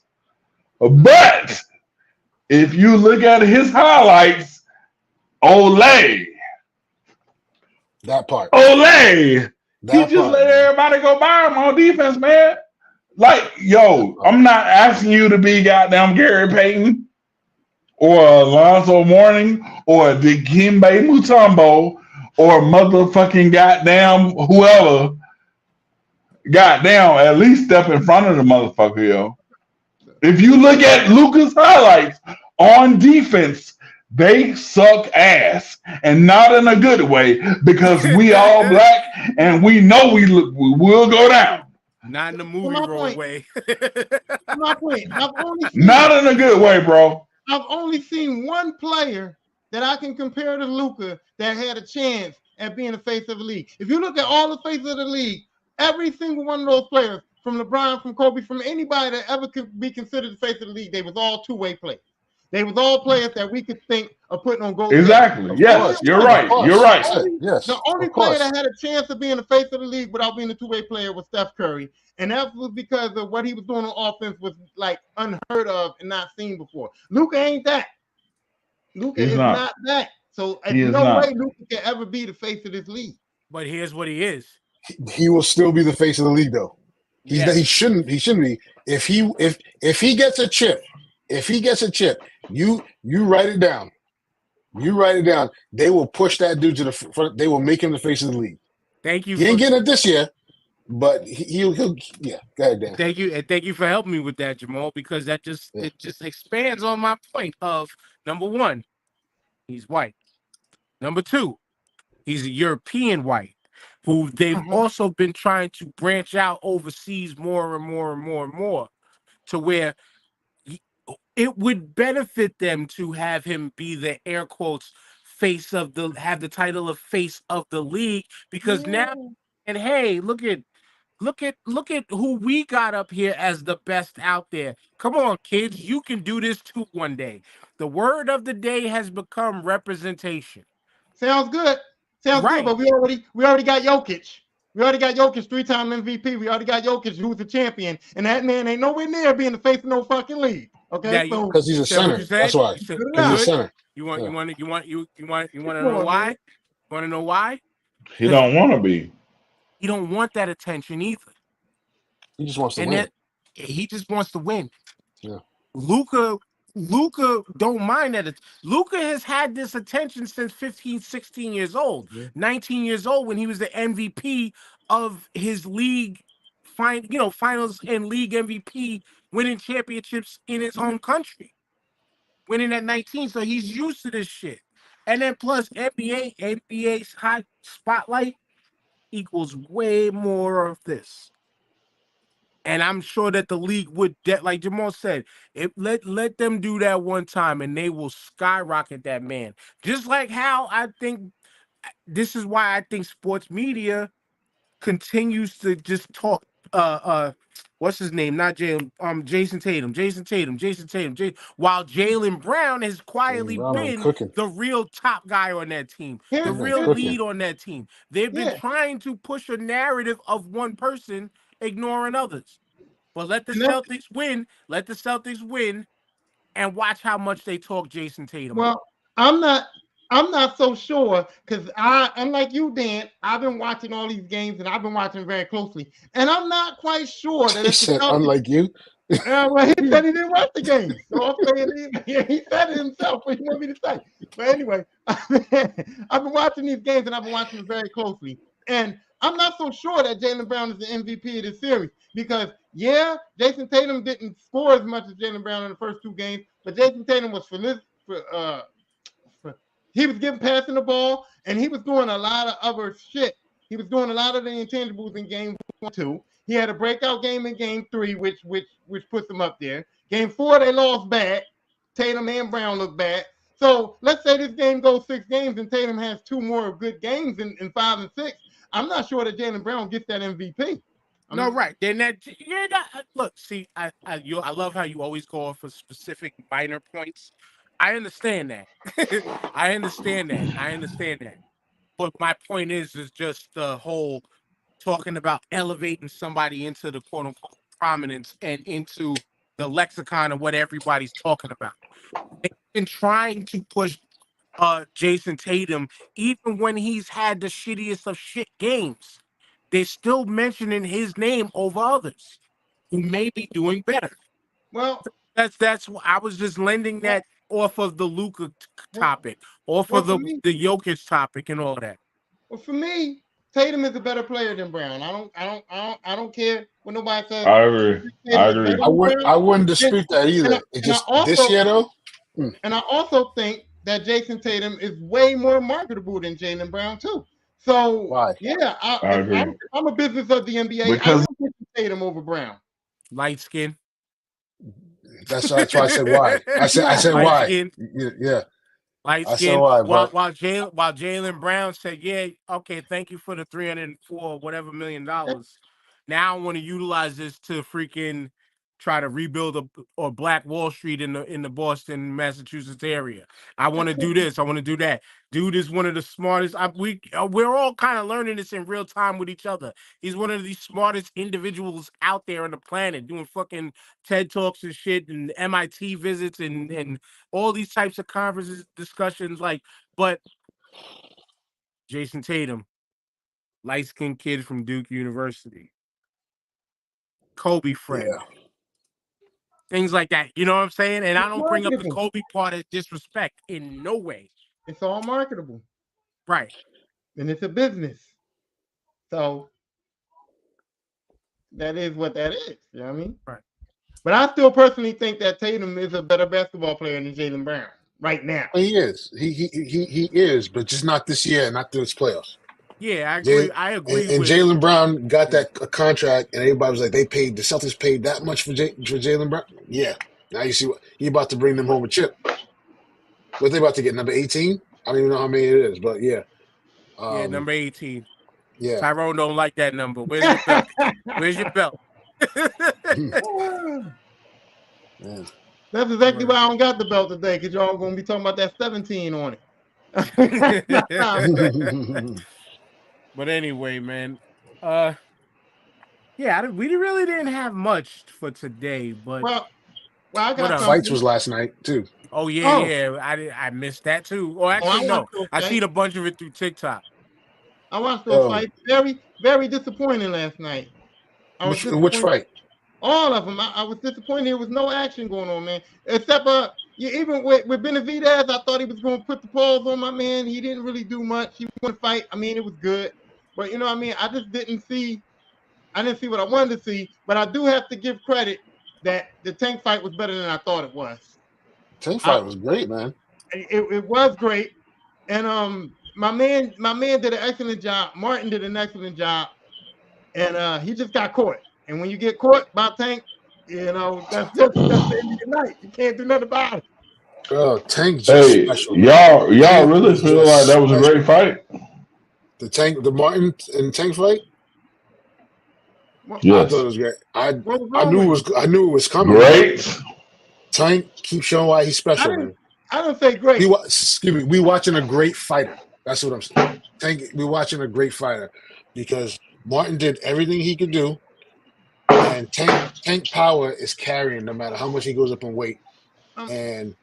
But if you look at his highlights, Olay. That part. Olay. He just let everybody go by him on defense, man. Like, yo, I'm not asking you to be goddamn Gary Payton or Alonzo Mourning or Dikembe Mutombo or motherfucking goddamn whoever. Goddamn, at least step in front of the motherfucker, yo. If you look at Luka's highlights on defense, they suck ass, and not in a good way, because we all black and we know we will go down. Not in the movie role way. My point. Not in a good way, bro. I've only seen one player that I can compare to Luka that had a chance at being the face of the league. If you look at all the faces of the league, every single one of those players, from LeBron, from Kobe, from anybody that ever could be considered the face of the league, they was all two-way players. They was all players that we could think of putting on gold. Exactly. Yes, you're right. You're right. Yes. The only player that had a chance of being the face of the league without being a two-way player was Steph Curry. And that was because of what he was doing on offense was like unheard of and not seen before. Luka ain't that. Luka is not that. So there's no way Luka can ever be the face of this league. But here's what he is. He will still be the face of the league, though. He shouldn't be. If he gets a chip, you write it down. You write it down. They will push that dude to the front. They will make him the face of the league. Thank you. He ain't getting it this year, but he'll go ahead, Dan. Thank you, and thank you for helping me with that, Jamal, because that it just expands on my point of number one, he's white. Number two, he's a European white, who they've also been trying to branch out overseas more and more and more and more, to where it would benefit them to have him be the air quotes have the title of face of the league, because now, and hey, look at who we got up here as the best out there. Come on, kids, you can do this too one day. The word of the day has become representation. Sounds good. Sounds good, but we already got Jokic. We already got Jokic, 3-time MVP. We already got Jokic, who's the champion, and that man ain't nowhere near being the face of no fucking league. Okay, because he's a center. That's why. Because he's a center. You want to know why? You want to know why? He don't want to be. He don't want that attention either. He just wants to win. He just wants to win. Yeah. Luka don't mind that. Luka has had this attention since 15, 16 years old, 19 years old when he was the MVP of his league, finals and league MVP, winning championships in his home country, winning at 19. So he's used to this shit. And then plus NBA's high spotlight equals way more of this. And I'm sure that the league would, like Jamal said, let them do that one time and they will skyrocket that man. Just like how I think this is why I think sports media continues to just talk. What's his name? Not Jason Tatum. While Jaylen Brown has quietly been the real top guy on that team, the real lead on that team. They've been trying to push a narrative of one person ignoring others. But let the Celtics win. Let the Celtics win, and watch how much they talk Jason Tatum. Well, I'm not so sure, because unlike you, Dan, I've been watching all these games and I've been watching very closely, and I'm not quite sure that it's unlike you. Well, he said he didn't watch the game, so I'm saying he said it himself. What you want me to say? But anyway, I've been watching these games and I've been watching them very closely, and I'm not so sure that Jaylen Brown is the MVP of this series, because Jason Tatum didn't score as much as Jaylen Brown in the first two games, but Jason Tatum was he was passing the ball, and he was doing a lot of other shit. He was doing a lot of the intangibles in game 1, 2. He had a breakout game in game 3, which puts him up there. Game 4, they lost bad. Tatum and Brown look bad. So let's say this game goes 6 games and Tatum has 2 more good games in 5 and 6. I'm not sure that Jaylen Brown gets that MVP. Right. Then look, see, I love how you always go for specific minor points. I understand that. I understand that. But my point is just the whole talking about elevating somebody into the quote unquote prominence and into the lexicon of what everybody's talking about. They've been trying to push Jason Tatum even when he's had the shittiest of shit games. They're still mentioning his name over others who may be doing better. Well, that's why I was just lending that off of the Luka topic, off of the Jokic topic, and all that. Well, for me, Tatum is a better player than Brown. I don't care what nobody says. I agree. I wouldn't dispute that either. This year though. And I also think that Jason Tatum is way more marketable than Jaylen Brown too. So why? Yeah, I'm a business of the NBA. Because I don't Tatum over Brown. Light skin. That's why I said why. I said why. Skin. Yeah. Light skin. While Jaylen Brown said, okay, thank you for the $304 whatever $1 million. Now I want to utilize this to freaking try to rebuild or Black Wall Street in the Boston, Massachusetts area. I want to do this. I want to do that. Dude is one of the smartest. We're all kind of learning this in real time with each other. He's one of the smartest individuals out there on the planet, doing fucking TED Talks and shit, and MIT visits, and all these types of conferences, discussions. But Jason Tatum, light-skinned kid from Duke University, Kobe friend. Yeah. Things like that. You know what I'm saying? And I don't bring up the Kobe part as disrespect in no way. It's all marketable. Right. And it's a business. So that is what that is. You know what I mean? Right. But I still personally think that Tatum is a better basketball player than Jaylen Brown right now. He is. He is, but just not this year, not through its playoffs. Yeah, I agree. I agree. And Jaylen Brown got that contract, and everybody was like, the Celtics paid that much for Jaylen Brown. Yeah. Now you see what he about to bring them home a chip. What they about to get, number 18? I don't even know how many it is, but yeah. Yeah, number 18. Yeah. Tyrone don't like that number. Where's your belt? Where's your belt? Man. That's exactly why I don't got the belt today, because y'all gonna be talking about that 17 on it. But anyway, man, yeah, we really didn't have much for today, but well, I got fights was last night too. Oh yeah, I missed that too. Or actually, no, I seen a bunch of it through TikTok. I watched those fights. Very, very disappointing last night. Which fight? All of them. I was disappointed. There was no action going on, man. Except even with Benavidez, I thought he was going to put the paws on my man. He didn't really do much. He won the fight. I mean, it was good. But, you know what I mean? I just didn't see what I wanted to see. But I do have to give credit that the Tank fight was better than I thought it was. Tank fight was great, man. It was great. And my man did an excellent job. Martin did an excellent job. And he just got caught. And when you get caught by Tank, you know, that's the end of the night. You can't do nothing about it. Oh, Tank just special. Y'all really feel like that was a great fight? The Martin and Tank fight? Yes. I thought it was great. I knew it was coming. Great. Tank keeps showing why he's special. I don't say great. We watching a great fighter. That's what I'm saying. Tank, we watching a great fighter because Martin did everything he could do, and Tank power is carrying no matter how much he goes up in weight. And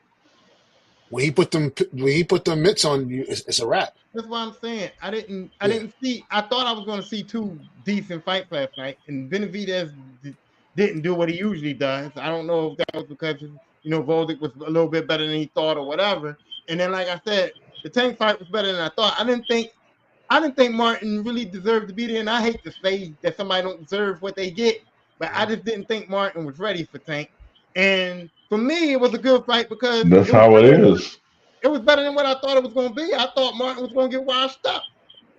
when he put them mitts on you, it's a wrap. That's what I'm saying. I didn't see. I thought I was going to see two decent fights last night, and Benavidez didn't do what he usually does. I don't know if that was because Voldic was a little bit better than he thought or whatever. And then, like I said, the Tank fight was better than I thought. I didn't think Martin really deserved to be there, and I hate to say that somebody don't deserve what they get, but I just didn't think Martin was ready for Tank. And for me, it was a good fight because that's how it is. It was better than what I thought it was going to be. I thought Martin was going to get washed up.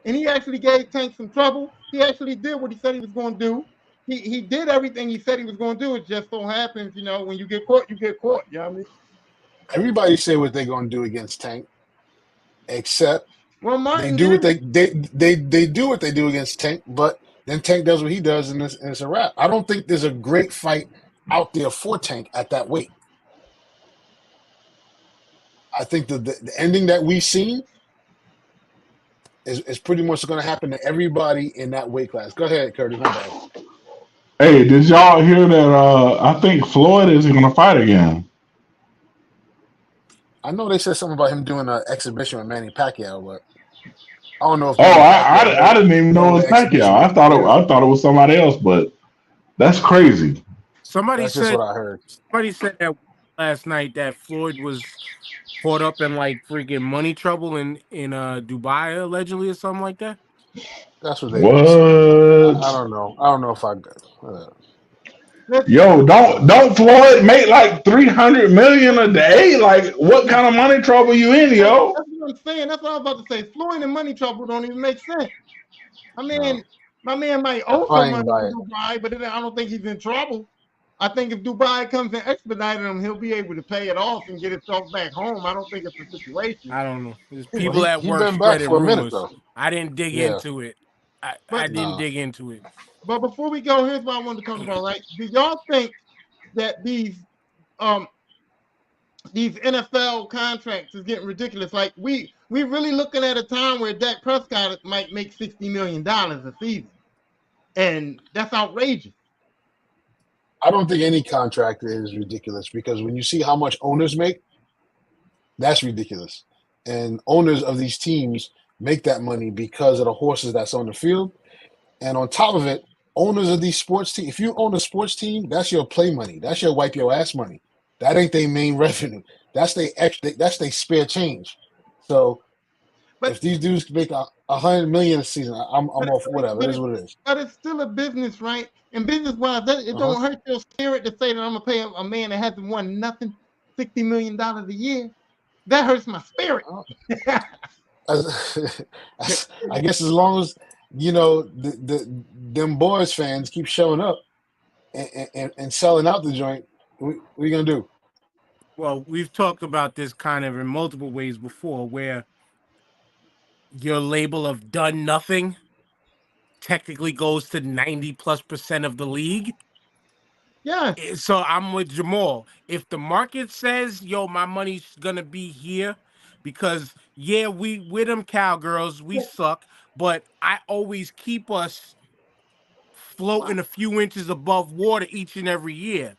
And he actually gave Tank some trouble. He actually did what he said he was going to do. He did everything he said he was going to do. It just so happens, when you get caught, you get caught. You know what I mean? Everybody say what they're going to do against Tank, except Martin they do what they do what they do against Tank, but then Tank does what he does, and it's a wrap. I don't think there's a great fight out there for Tank at that weight. I think the ending that we've seen is pretty much going to happen to everybody in that weight class. Go ahead, Curtis. Hey, did y'all hear that? I think Floyd is going to fight again. I know they said something about him doing an exhibition with Manny Pacquiao, but I don't know if. I didn't even know it was Pacquiao. I thought it was somebody else, but that's crazy. That's just what I heard. Somebody said that last night that Floyd was caught up in like freaking money trouble in Dubai allegedly or something like that. That's what they. What? I don't know. I don't know if I. Yo, don't Floyd make like $300 million a day? Like, what kind of money trouble you in, yo? That's what I'm saying. That's what I was about to say. Floyd and money trouble don't even make sense. My man might owe some money to Dubai, but I don't think he's in trouble. I think if Dubai comes and expedited him, he'll be able to pay it off and get himself back home. I don't think it's a situation. I don't know. There's people at work been back for a minute, though. I didn't dig into it. I didn't dig into it. But before we go, here's what I wanted to talk about, right? Do y'all think that these NFL contracts is getting ridiculous. Like we really looking at a time where Dak Prescott might make $60 million a season, and that's outrageous. I don't think any contract is ridiculous because when you see how much owners make, that's ridiculous. And owners of these teams make that money because of the horses that's on the field. And on top of it, owners of these sports teams, if you own a sports team, that's your play money. That's your wipe your ass money. That ain't their main revenue. That's their extra. That's their spare change. So, if these dudes make $100 million a season, I'm off. Whatever, it is what it is. But it's still a business, right? And business-wise, it don't hurt your spirit to say that I'm gonna pay a man that hasn't won nothing $60 million a year. That hurts my spirit. I guess as long as them boys fans keep showing up and selling out the joint, what are you gonna do? Well, we've talked about this kind of in multiple ways before, where your label of done nothing technically goes to 90+% of the league. Yeah. So I'm with Jamal. If the market says, yo, my money's gonna be here, because we're them cowgirls, we suck, but I always keep us floating a few inches above water each and every year.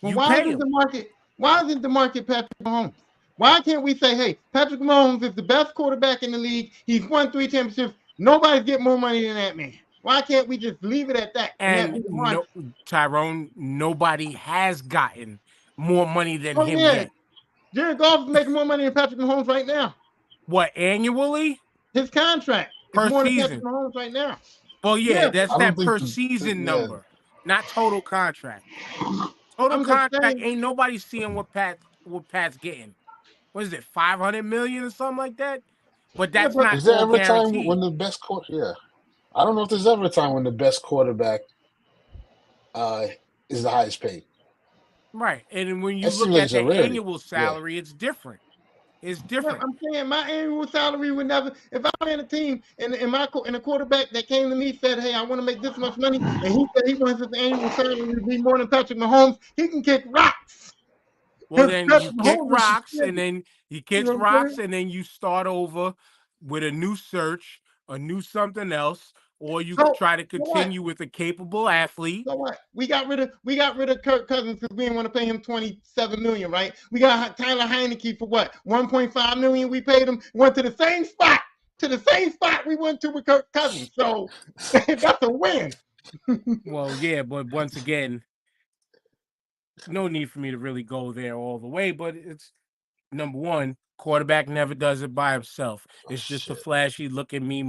Well, why isn't the market Patrick Mahomes? Why can't we say, hey, Patrick Mahomes is the best quarterback in the league. He's won 3 championships. Nobody's getting more money than that man. Why can't we just leave it at that? And Tyrone, nobody has gotten more money than him yet. Jared Goff is making more money than Patrick Mahomes right now. What, annually? His contract per is more season. Than Patrick Mahomes right now. Well, that's that per season number, not total contract. Total contract ain't nobody seeing what Pat's getting. What is it, 500 million or something like that? But that's not. Is there ever a time when the best I don't know if there's ever a time when the best quarterback is the highest paid. Right, and when you look at the annual salary, it's different. It's different. I'm saying my annual salary would never. If I ran a team and a quarterback that came to me said, "Hey, I want to make this much money," and he said he wants his annual salary to be more than Patrick Mahomes, he can kick rocks. Well, then you kick rocks, and then he kicks rocks, and then you start over with a new search, a new something else, or you try to continue with a capable athlete. So what? We got rid of Kirk Cousins because we didn't want to pay him $27 million, right? We got Tyler Heineke for what? $1.5 million. We paid him. Went to the same spot. We went to with Kirk Cousins. So that's a win. Well, yeah, but once again, no need for me to really go there all the way. But it's number one, quarterback never does it by himself. It's just a flashy look at me,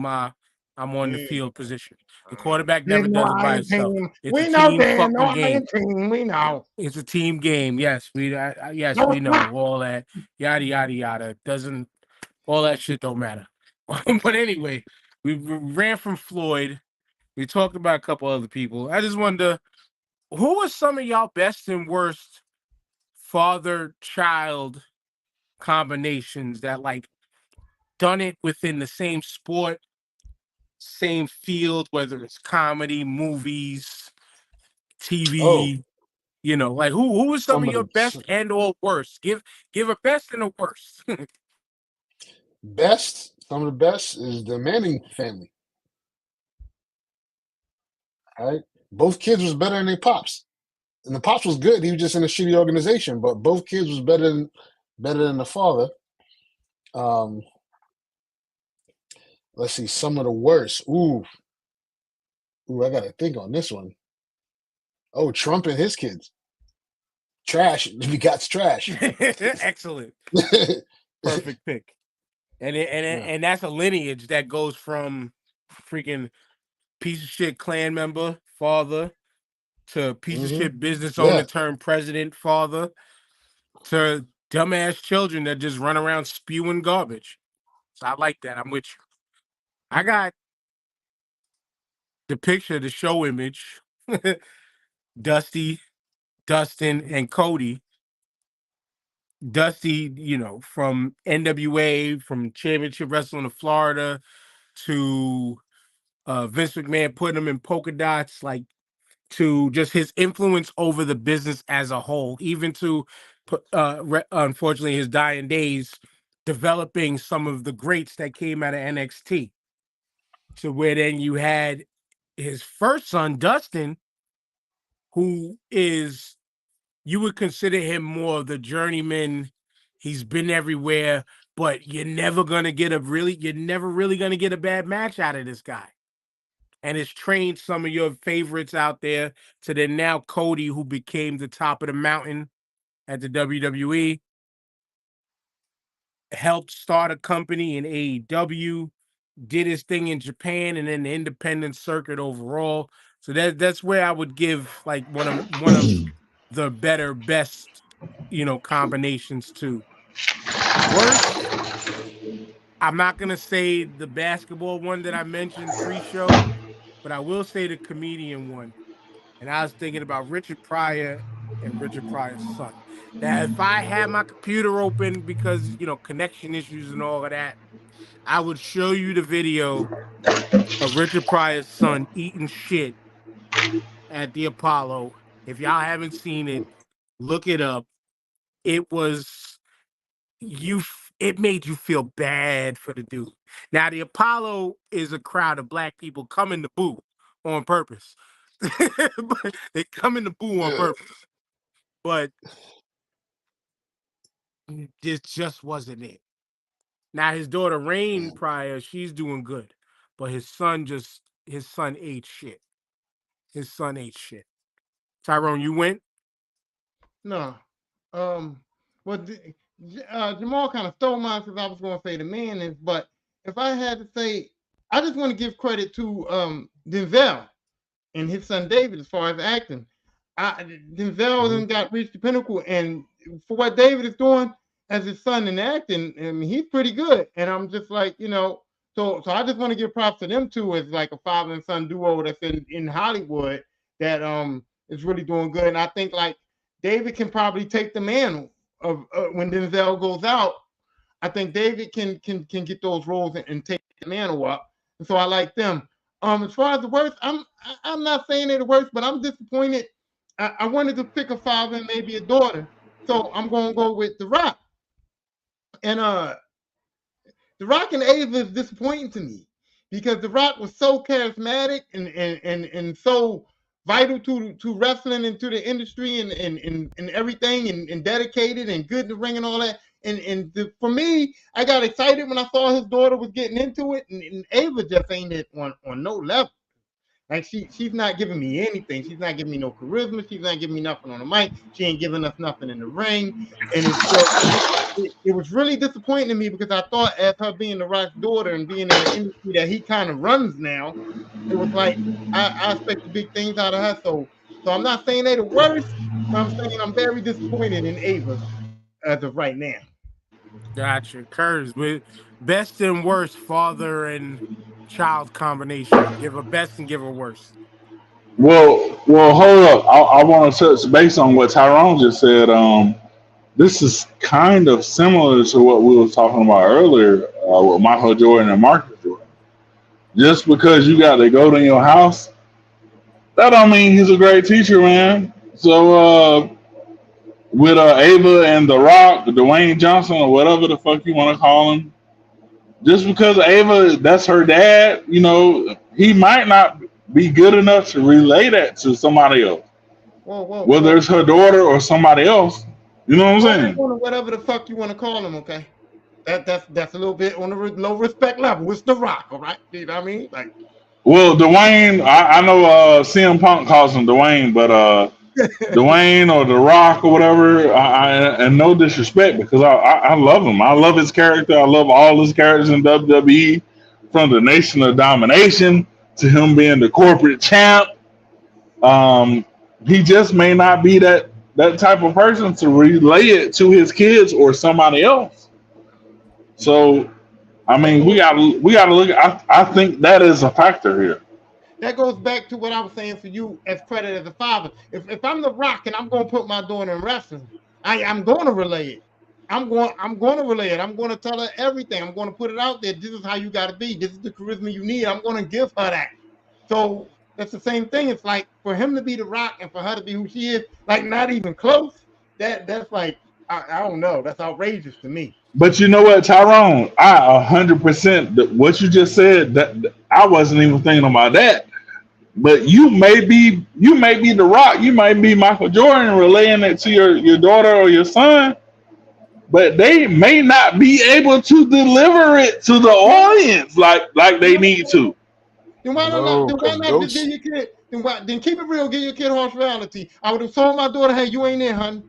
I'm on the field position. The quarterback never does it by himself. It's a team fucking game. We know. It's a team game. Yes, we know all that. Yada yada yada. All that shit don't matter. But anyway, we ran from Floyd. We talked about a couple other people. I just wonder, who are some of y'all best and worst father-child combinations that done it within the same sport, same field, whether it's comedy, movies, TV, who is some of your best and or worst? Give a best and a worst. Some of the best is the Manning family. All right. Both kids was better than their pops. And the pops was good. He was just in a shitty organization, but both kids was better than the father. Let's see, some of the worst. Ooh, I gotta think on this one. Oh, Trump and his kids. Trash. We got trash. Excellent. Perfect pick. And that's a lineage that goes from freaking piece of shit Klan member, father, to piece of shit business owner turned president, father, to dumbass children that just run around spewing garbage. So I like that. I'm with you. I got the picture, the show image. Dusty, Dustin, and Cody. Dusty, from NWA, from Championship Wrestling of Florida to Vince McMahon putting him in polka dots, to just his influence over the business as a whole, even to unfortunately his dying days, developing some of the greats that came out of NXT, to where then you had his first son, Dustin, who is, you would consider him more of the journeyman. He's been everywhere, but you're never really gonna get a bad match out of this guy. And it's trained some of your favorites out there to then now Cody, who became the top of the mountain at the WWE, helped start a company in AEW, did his thing in Japan, and then the independent circuit overall. So that's where I would give like one of the best, combinations to. Worst, I'm not gonna say the basketball one that I mentioned pre-show, but I will say the comedian one. And I was thinking about Richard Pryor and Richard Pryor's son. Now, if I had my computer open because, connection issues and all of that, I would show you the video of Richard Pryor's son eating shit at the Apollo. If y'all haven't seen it, look it up. It made you feel bad for the dude. Now, the Apollo is a crowd of black people coming to boo on purpose. They come in the boo on purpose. But this just wasn't it. Now, his daughter, Rain Pryor, she's doing good. But his son ate shit. His son ate shit. Tyrone, you went? No. Well, Jamal kind of stole mine because I was going to say the man is, but if I had to say, I just want to give credit to Denzel and his son David as far as acting. Denzel got reached the pinnacle, and for what David is doing as his son in acting, I mean, he's pretty good. And I'm just like, so I just want to give props to them too, as like a father and son duo that's in Hollywood that is really doing good. And I think like David can probably take the mantle of when Denzel goes out. I think David can get those roles and take the mantle up. And so I like them. As far as the worst, I'm not saying they're the worst, but I'm disappointed. I wanted to pick a father and maybe a daughter, so I'm gonna go with The Rock. And The Rock and Ava is disappointing to me because The Rock was so charismatic and so vital to wrestling and to the industry and everything and dedicated and good in the ring and all that. For me, I got excited when I saw his daughter was getting into it, and Ava just ain't it on no level. Like she's not giving me anything. She's not giving me no charisma. She's not giving me nothing on the mic. She ain't giving us nothing in the ring. And it was really disappointing to me because I thought, as her being The Rock's daughter and being in the industry that he kind of runs now, it was like I expected big things out of her. So I'm not saying they're the worst, but I'm saying I'm very disappointed in Ava as of right now. Gotcha. Curves with best and worst father and child combination. Give a best and give a worst. Well, hold up. I want to touch base on what Tyrone just said. This is kind of similar to what we were talking about earlier with Michael Jordan and Marcus Jordan. Just because you got to go to your house, that don't mean he's a great teacher, man. So with Ava and The Rock, Dwayne Johnson, or whatever the fuck you want to call him, just because Ava, that's her dad, he might not be good enough to relay that to somebody else. Whether it's her daughter or somebody else. You know what I'm saying? Whatever the fuck you want to call him, okay? That's a little bit on the low respect level. It's The Rock, all right? You know what I mean? Like, well, Dwayne, I know CM Punk calls him Dwayne, but Dwayne or The Rock or whatever, and no disrespect, because I love him. I love his character. I love all his characters in WWE, from the Nation of Domination to him being the corporate champ. He just may not be that type of person to relay it to his kids or somebody else. So, I mean, we gotta look. I think that is a factor here. That goes back to what I was saying for you as credit as a father. If I'm The Rock and I'm going to put my daughter in wrestling, I'm going to relay it. I'm going to relay it. I'm going to tell her everything. I'm going to put it out there. This is how you got to be. This is the charisma you need. I'm going to give her that. So that's the same thing. It's like for him to be The Rock and for her to be who she is, like not even close. That's like I don't know. That's outrageous to me. But you know what, Tyrone? 100% what you just said. That I wasn't even thinking about that. But you may be The Rock, you might be Michael Jordan relaying it to your daughter or your son, but they may not be able to deliver it to the audience like they need to. Then why not? No, Then why because not just goats. give your kid? Then keep it real. Give your kid harsh reality. I would have told my daughter, "Hey, you ain't there, hun.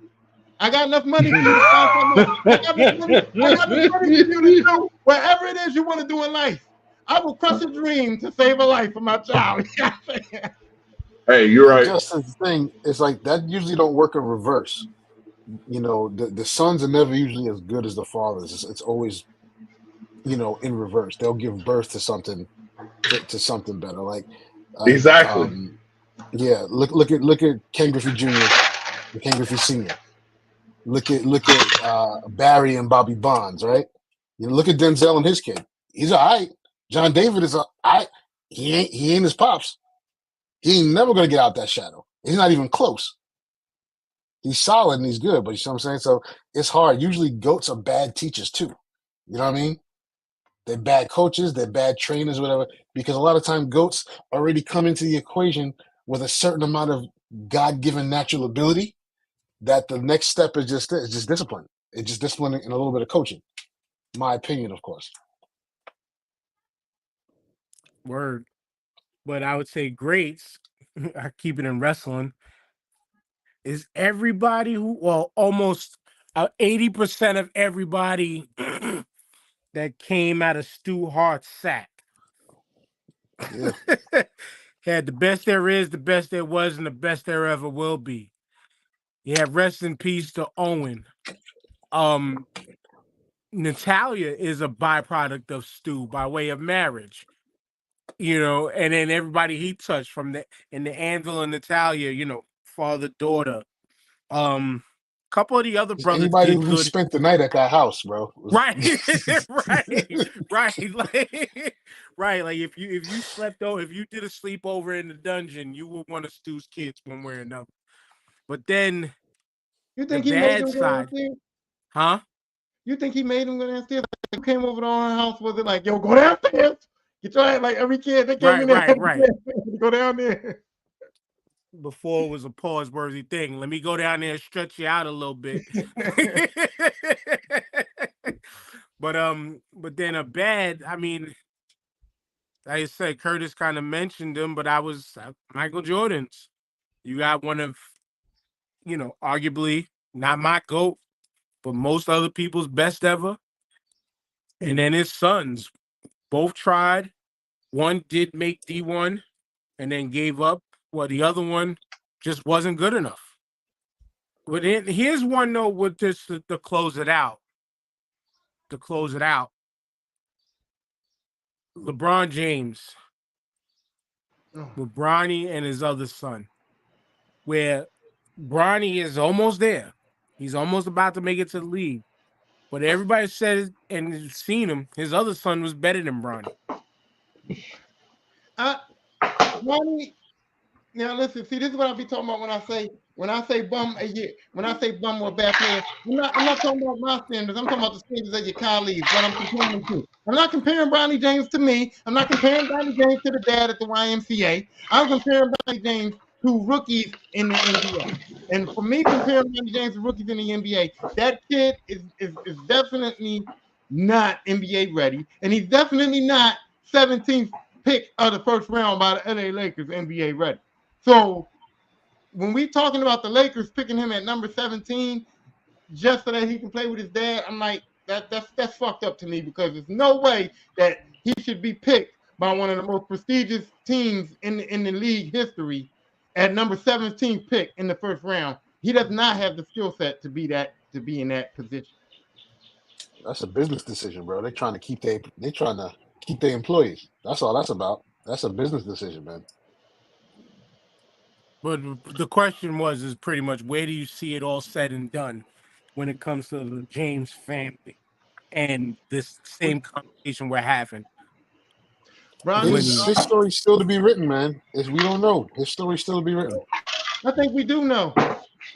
I got enough money for you to find something else. I got enough money for you to do whatever it is you want to do in life. I will crush a dream to save a life for my child." Hey, you're right. Just the thing, it's like that usually don't work in reverse. You know, the sons are never usually as good as the fathers. It's always, you know, in reverse. They'll give birth to something better. Like Exactly. yeah, look at Ken Griffey Jr. and Ken Griffey Sr. Look at Barry and Bobby Bonds, right? You look at Denzel and his kid. He's all right. John David is all right. He ain't his pops. He ain't never gonna get out that shadow. He's not even close. He's solid and he's good, but you know what I'm saying? So it's hard. Usually goats are bad teachers too. You know what I mean? They're bad coaches, they're bad trainers, whatever, because a lot of time goats already come into the equation with a certain amount of God-given natural ability that the next step is just discipline. It's just discipline and a little bit of coaching. My opinion, of course. Word. But I would say greats, I keep it in wrestling, is everybody almost 80% of everybody that came out of Stu Hart's sack. Yeah. Had the best there is, the best there was, and the best there ever will be. You have rest in peace to Owen. Natalia is a byproduct of Stu by way of marriage. You know, and then everybody he touched from the Anvil and Natalia, you know, father, daughter. Couple of the other brothers Anybody did who good. spent the night at that house, bro. Right. right. Like if you slept over, if you did a sleepover in the dungeon, you were one of Stu's kids one way or another. But then You think the he made bad him go side, downstairs? huh? You think he made him go downstairs? Like, came over to our house, was it like, yo, go downstairs? Get your ass, like every kid that came in there had to go down there. Before it was a pause-worthy thing. Let me go down there and stretch you out a little bit. But then a bad, I mean, like I said, Curtis kind of mentioned him, but I was Michael Jordan's. You got one of, you know, arguably not my GOAT, but most other people's best ever. And then his sons both tried. One did make D1 and then gave up. Well, the other one just wasn't good enough. But here's one though, with this to close it out. LeBron James with Bronny and his other son, where Bronny is almost there. He's almost about to make it to the league. But everybody said and has seen him, his other son was better than Bronny. Bronny, now listen, see, this is what I be talking about when I say bum a year, when I say bum or bad player. I'm not talking about my standards. I'm talking about the standards of your colleagues. What I'm comparing to. I'm not comparing Bronny James to me. I'm not comparing Bronny James to the dad at the YMCA. I'm comparing Bronny James to rookies in the NBA. And for me, comparing Bronny James to rookies in the NBA, that kid is definitely not NBA ready, and he's definitely not 17th pick of the first round by the LA Lakers NBA ready. So when we talking about the Lakers picking him at number 17 just so that he can play with his dad, I'm like, that's fucked up to me, because there's no way that he should be picked by one of the most prestigious teams in the league history at number 17 pick in the first round. He does not have the skill set to be in that position. That's a business decision, bro. They're trying to keep their employees. That's all that's about. That's a business decision, man. But the question is pretty much, where do you see it all said and done when it comes to the James family and this same conversation we're having? His story's still to be written, man. We don't know. His story's still to be written. I think we do know.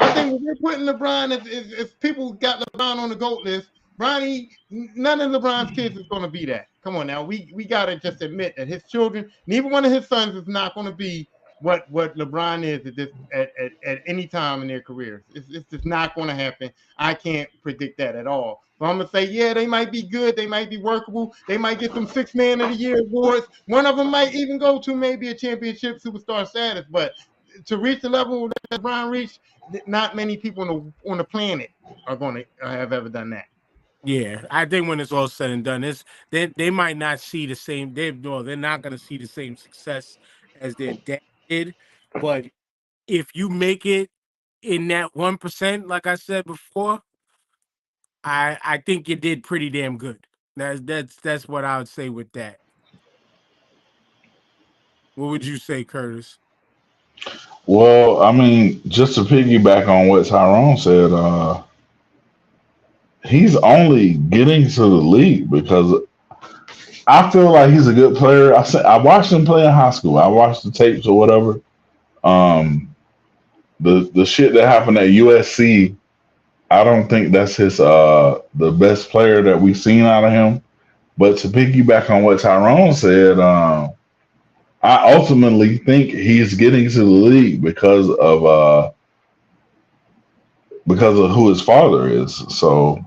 I think when we're putting LeBron, if people got LeBron on the GOAT list, none of LeBron's kids is going to be that. Come on now, we got to just admit that his children, neither one of his sons is not going to be what LeBron is at any time in their careers. It's just not going to happen. I can't predict that at all. So I'm going to say, yeah, they might be good. They might be workable. They might get some 6th Man of the Year awards. One of them might even go to maybe a championship superstar status. But to reach the level that LeBron reached, not many people on the planet are going to have ever done that. Yeah, I think when it's all said and done, they might not see the same. They're not going to see the same success as their dad did. But if you make it in that 1%, like I said before, I think you did pretty damn good. That's what I would say with that. What would you say, Curtis? Well, I mean, just to piggyback on what Tyrone said, he's only getting to the league because I feel like he's a good player. I watched him play in high school. I watched the tapes or whatever. The shit that happened at USC, I don't think that's the best player that we've seen out of him. But to piggyback on what Tyrone said, I ultimately think he's getting to the league because of who his father is. So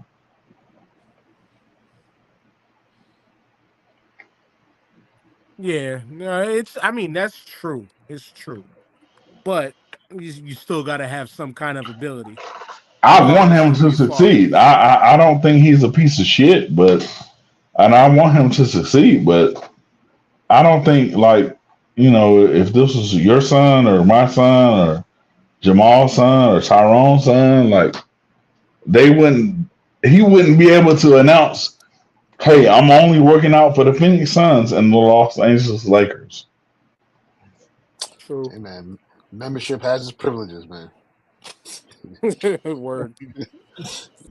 yeah, no, I mean, that's true. It's true, but you still got to have some kind of ability. I want him to succeed. I don't think he's a piece of shit, and I want him to succeed, but I don't think, like, if this was your son or my son or Jamal's son or Tyrone's son, like, he wouldn't be able to announce, hey, I'm only working out for the Phoenix Suns and the Los Angeles Lakers. True. Hey, man, membership has its privileges, man. Word.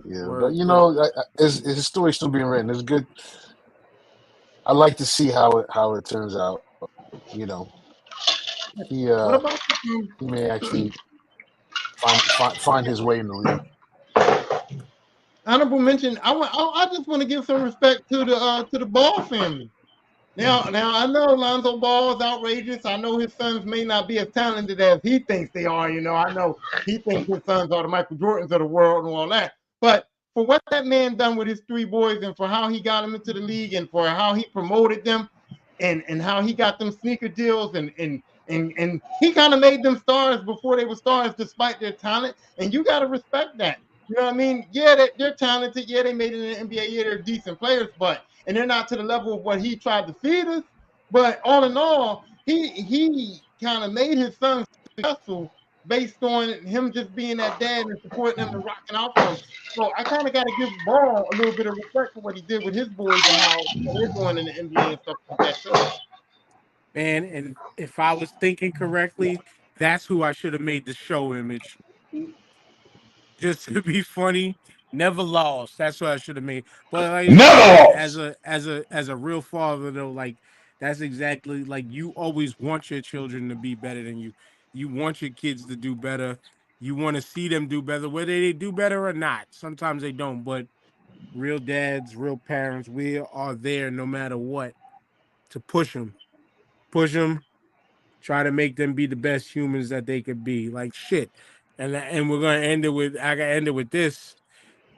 Yeah, Word. But his story's still being written. It's good. I like to see how it turns out. He may actually find his way in the league. Honorable mention. I just want to give some respect to the Ball family. Now I know Lonzo Ball is outrageous. I know his sons may not be as talented as he thinks they are. I know he thinks his sons are the Michael Jordans of the world and all that. But for what that man done with his 3 boys and for how he got them into the league and for how he promoted them and how he got them sneaker deals and he kind of made them stars before they were stars despite their talent. And you got to respect that. You know what I mean? Yeah, they're talented. Yeah, they made it in the NBA. Yeah, they're decent players, and they're not to the level of what he tried to feed us. But all in all, he kind of made his sons successful based on him just being that dad and supporting them and rocking out for him. So I kind of got to give Ball a little bit of respect for what he did with his boys and how they're doing in the NBA and stuff like that too. And if I was thinking correctly, that's who I should have made the show image. Just to be funny, never lost. That's what I should have made. But like, as a real father, though, like, that's exactly, like, you always want your children to be better than you. You want your kids to do better. You want to see them do better, whether they do better or not. Sometimes they don't, but real dads, real parents, we are there no matter what to push them. Try to make them be the best humans that they could be. Like, shit. And we're gonna end it with, I gotta end it with this.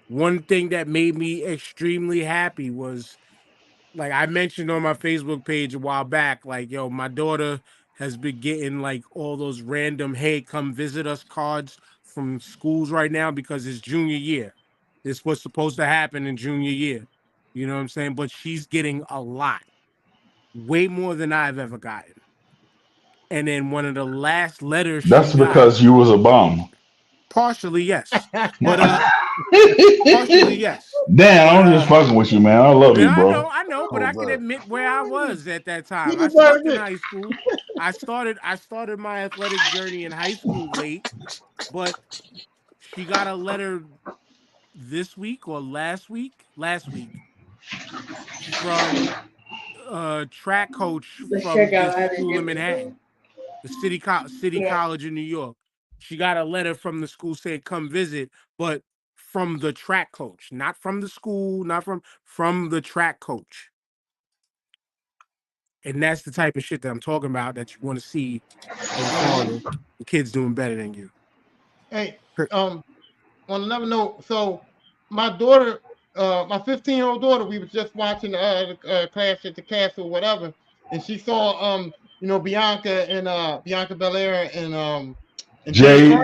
One thing that made me extremely happy was, like, I mentioned on my Facebook page a while back, like, yo, my daughter has been getting like all those random, hey, come visit us cards from schools right now because it's junior year. This was supposed to happen in junior year. You know what I'm saying? But she's getting a lot. Way more than I've ever gotten. And then one of the last letters. That's because you was a bum. Partially, yes. But partially, yes. Damn, I'm just fucking with you, man. I love you, bro. I know, but I can admit where I was at that time. I started in high school. I started my athletic journey in high school late, but she got a letter this week or last week from track coach The from sugar this out of school in everything. Manhattan, the City Yeah. College in New York. She got a letter from the school saying come visit, but from the track coach, not from the school, not from the track coach. And that's the type of shit that I'm talking about that you want to see in Florida. The kids doing better than you. Hey, on another note, so my daughter, my 15-year-old daughter, we was just watching Clash at the Castle, whatever, and she saw Bianca Belair and Jade.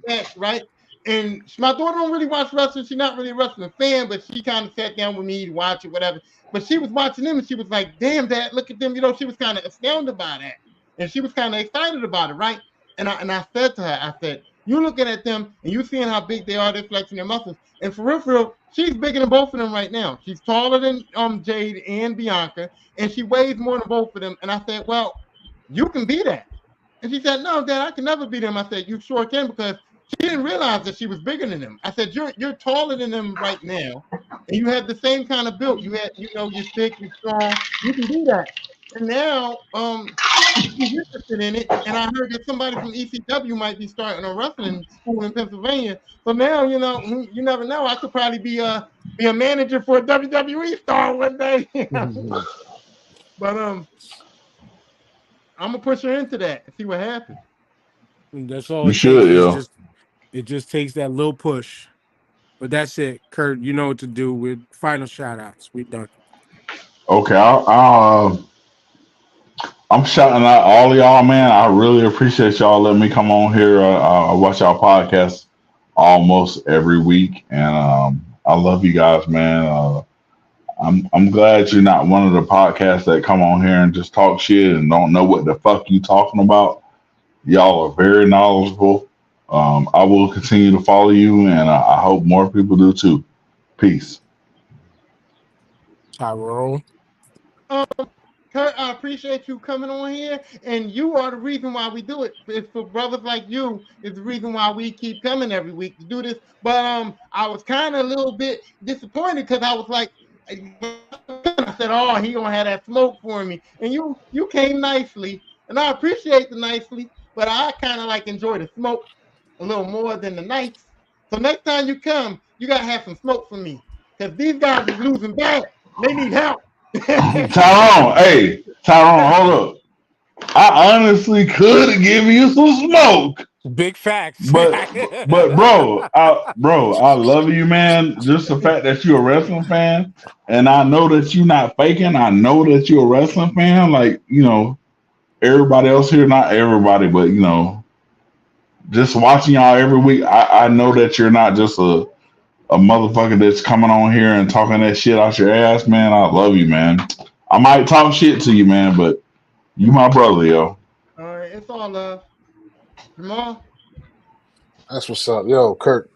match, right? And my daughter don't really watch wrestling. She's not really a wrestling fan, but she kind of sat down with me to watch it, whatever. But she was watching them and she was like, damn, Dad, look at them. She was kind of astounded by that. And she was kind of excited about it, right? And I said to her, I said, you looking at them and you seeing how big they are, they're flexing their muscles. And for real, she's bigger than both of them right now. She's taller than Jade and Bianca, and she weighs more than both of them. And I said, well, you can be that. And she said, no, Dad, I can never beat them. I said, you sure can, because she didn't realize that she was bigger than them. I said, you're taller than them right now, and you have the same kind of build. You had, you're thick, you're strong. You can do that. And now, she's interested in it. And I heard that somebody from ECW might be starting a wrestling school in Pennsylvania. So now, you never know. I could probably be a manager for a WWE star one day. But I'm gonna push her into that and see what happens. And that's all You it should, takes. It just takes that little push. But that's it, Kurt. You know what to do with final shout outs. We done. Okay, I'm shouting out all of y'all, man. I really appreciate y'all letting me come on here. I watch y'all podcast almost every week, and I love you guys, man. I'm glad you're not one of the podcasts that come on here and just talk shit and don't know what the fuck you talking about. Y'all are very knowledgeable. I will continue to follow you, and I hope more people do too. Peace. Tyrone. Kurt, I appreciate you coming on here, and you are the reason why we do it. It's for brothers like you is the reason why we keep coming every week to do this. But I was kind of a little bit disappointed because I was like, I said, oh, he gonna have that smoke for me, and you came nicely, and I appreciate the nicely, but I kind of like enjoy the smoke a little more than the nights. So next time you come, you gotta have some smoke for me, because these guys is losing bad. They need help. Tyrone, hold up. I honestly could give you some smoke. Big facts. But bro, I love you, man. Just the fact that you're a wrestling fan, and I know that you're not faking. I know that you're a wrestling fan. Like, everybody else here, not everybody, but just watching y'all every week, I know that you're not just a motherfucker that's coming on here and talking that shit out your ass, man. I love you, man. I might talk shit to you, man, but you my brother, yo. All right, it's all love. Jamal? That's what's up. Yo, Kurt,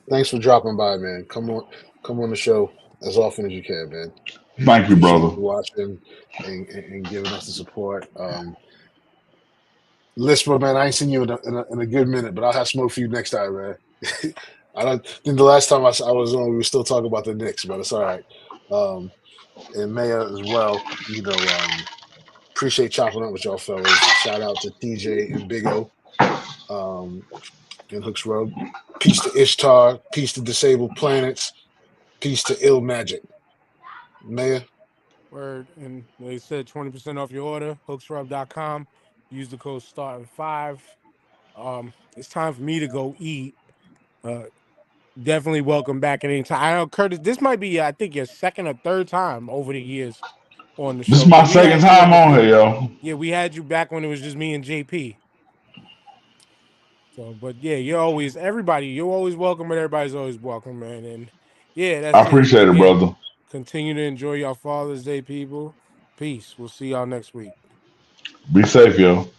thanks for dropping by, man. Come on the show as often as you can, man. Thank you, brother. Watching and giving us the support. Lisper, man, I ain't seen you in a good minute, but I'll have smoke for you next time, man. I don't think the last time I was on, we were still talking about the Knicks, but it's all right. And Maya as well, appreciate chopping up with y'all fellas. Shout out to TJ and Big O in Hooks Road. Peace to Ishtar, peace to Disabled Planets, peace to Ill Magic. Maya? Word. And they said 20% off your order, hooksrub.com. Use the code STARTING5. It's time for me to go eat. Definitely welcome back at any time. I know, Curtis, this might be, I think, your second or third time over the years on the show. This is my second time on here, yo. Yeah, we had you back when it was just me and JP. So, but yeah, you're always welcome, but everybody's always welcome, man. And yeah, that's I appreciate it, brother. Continue to enjoy your Father's Day, people. Peace. We'll see y'all next week. Be safe, yo.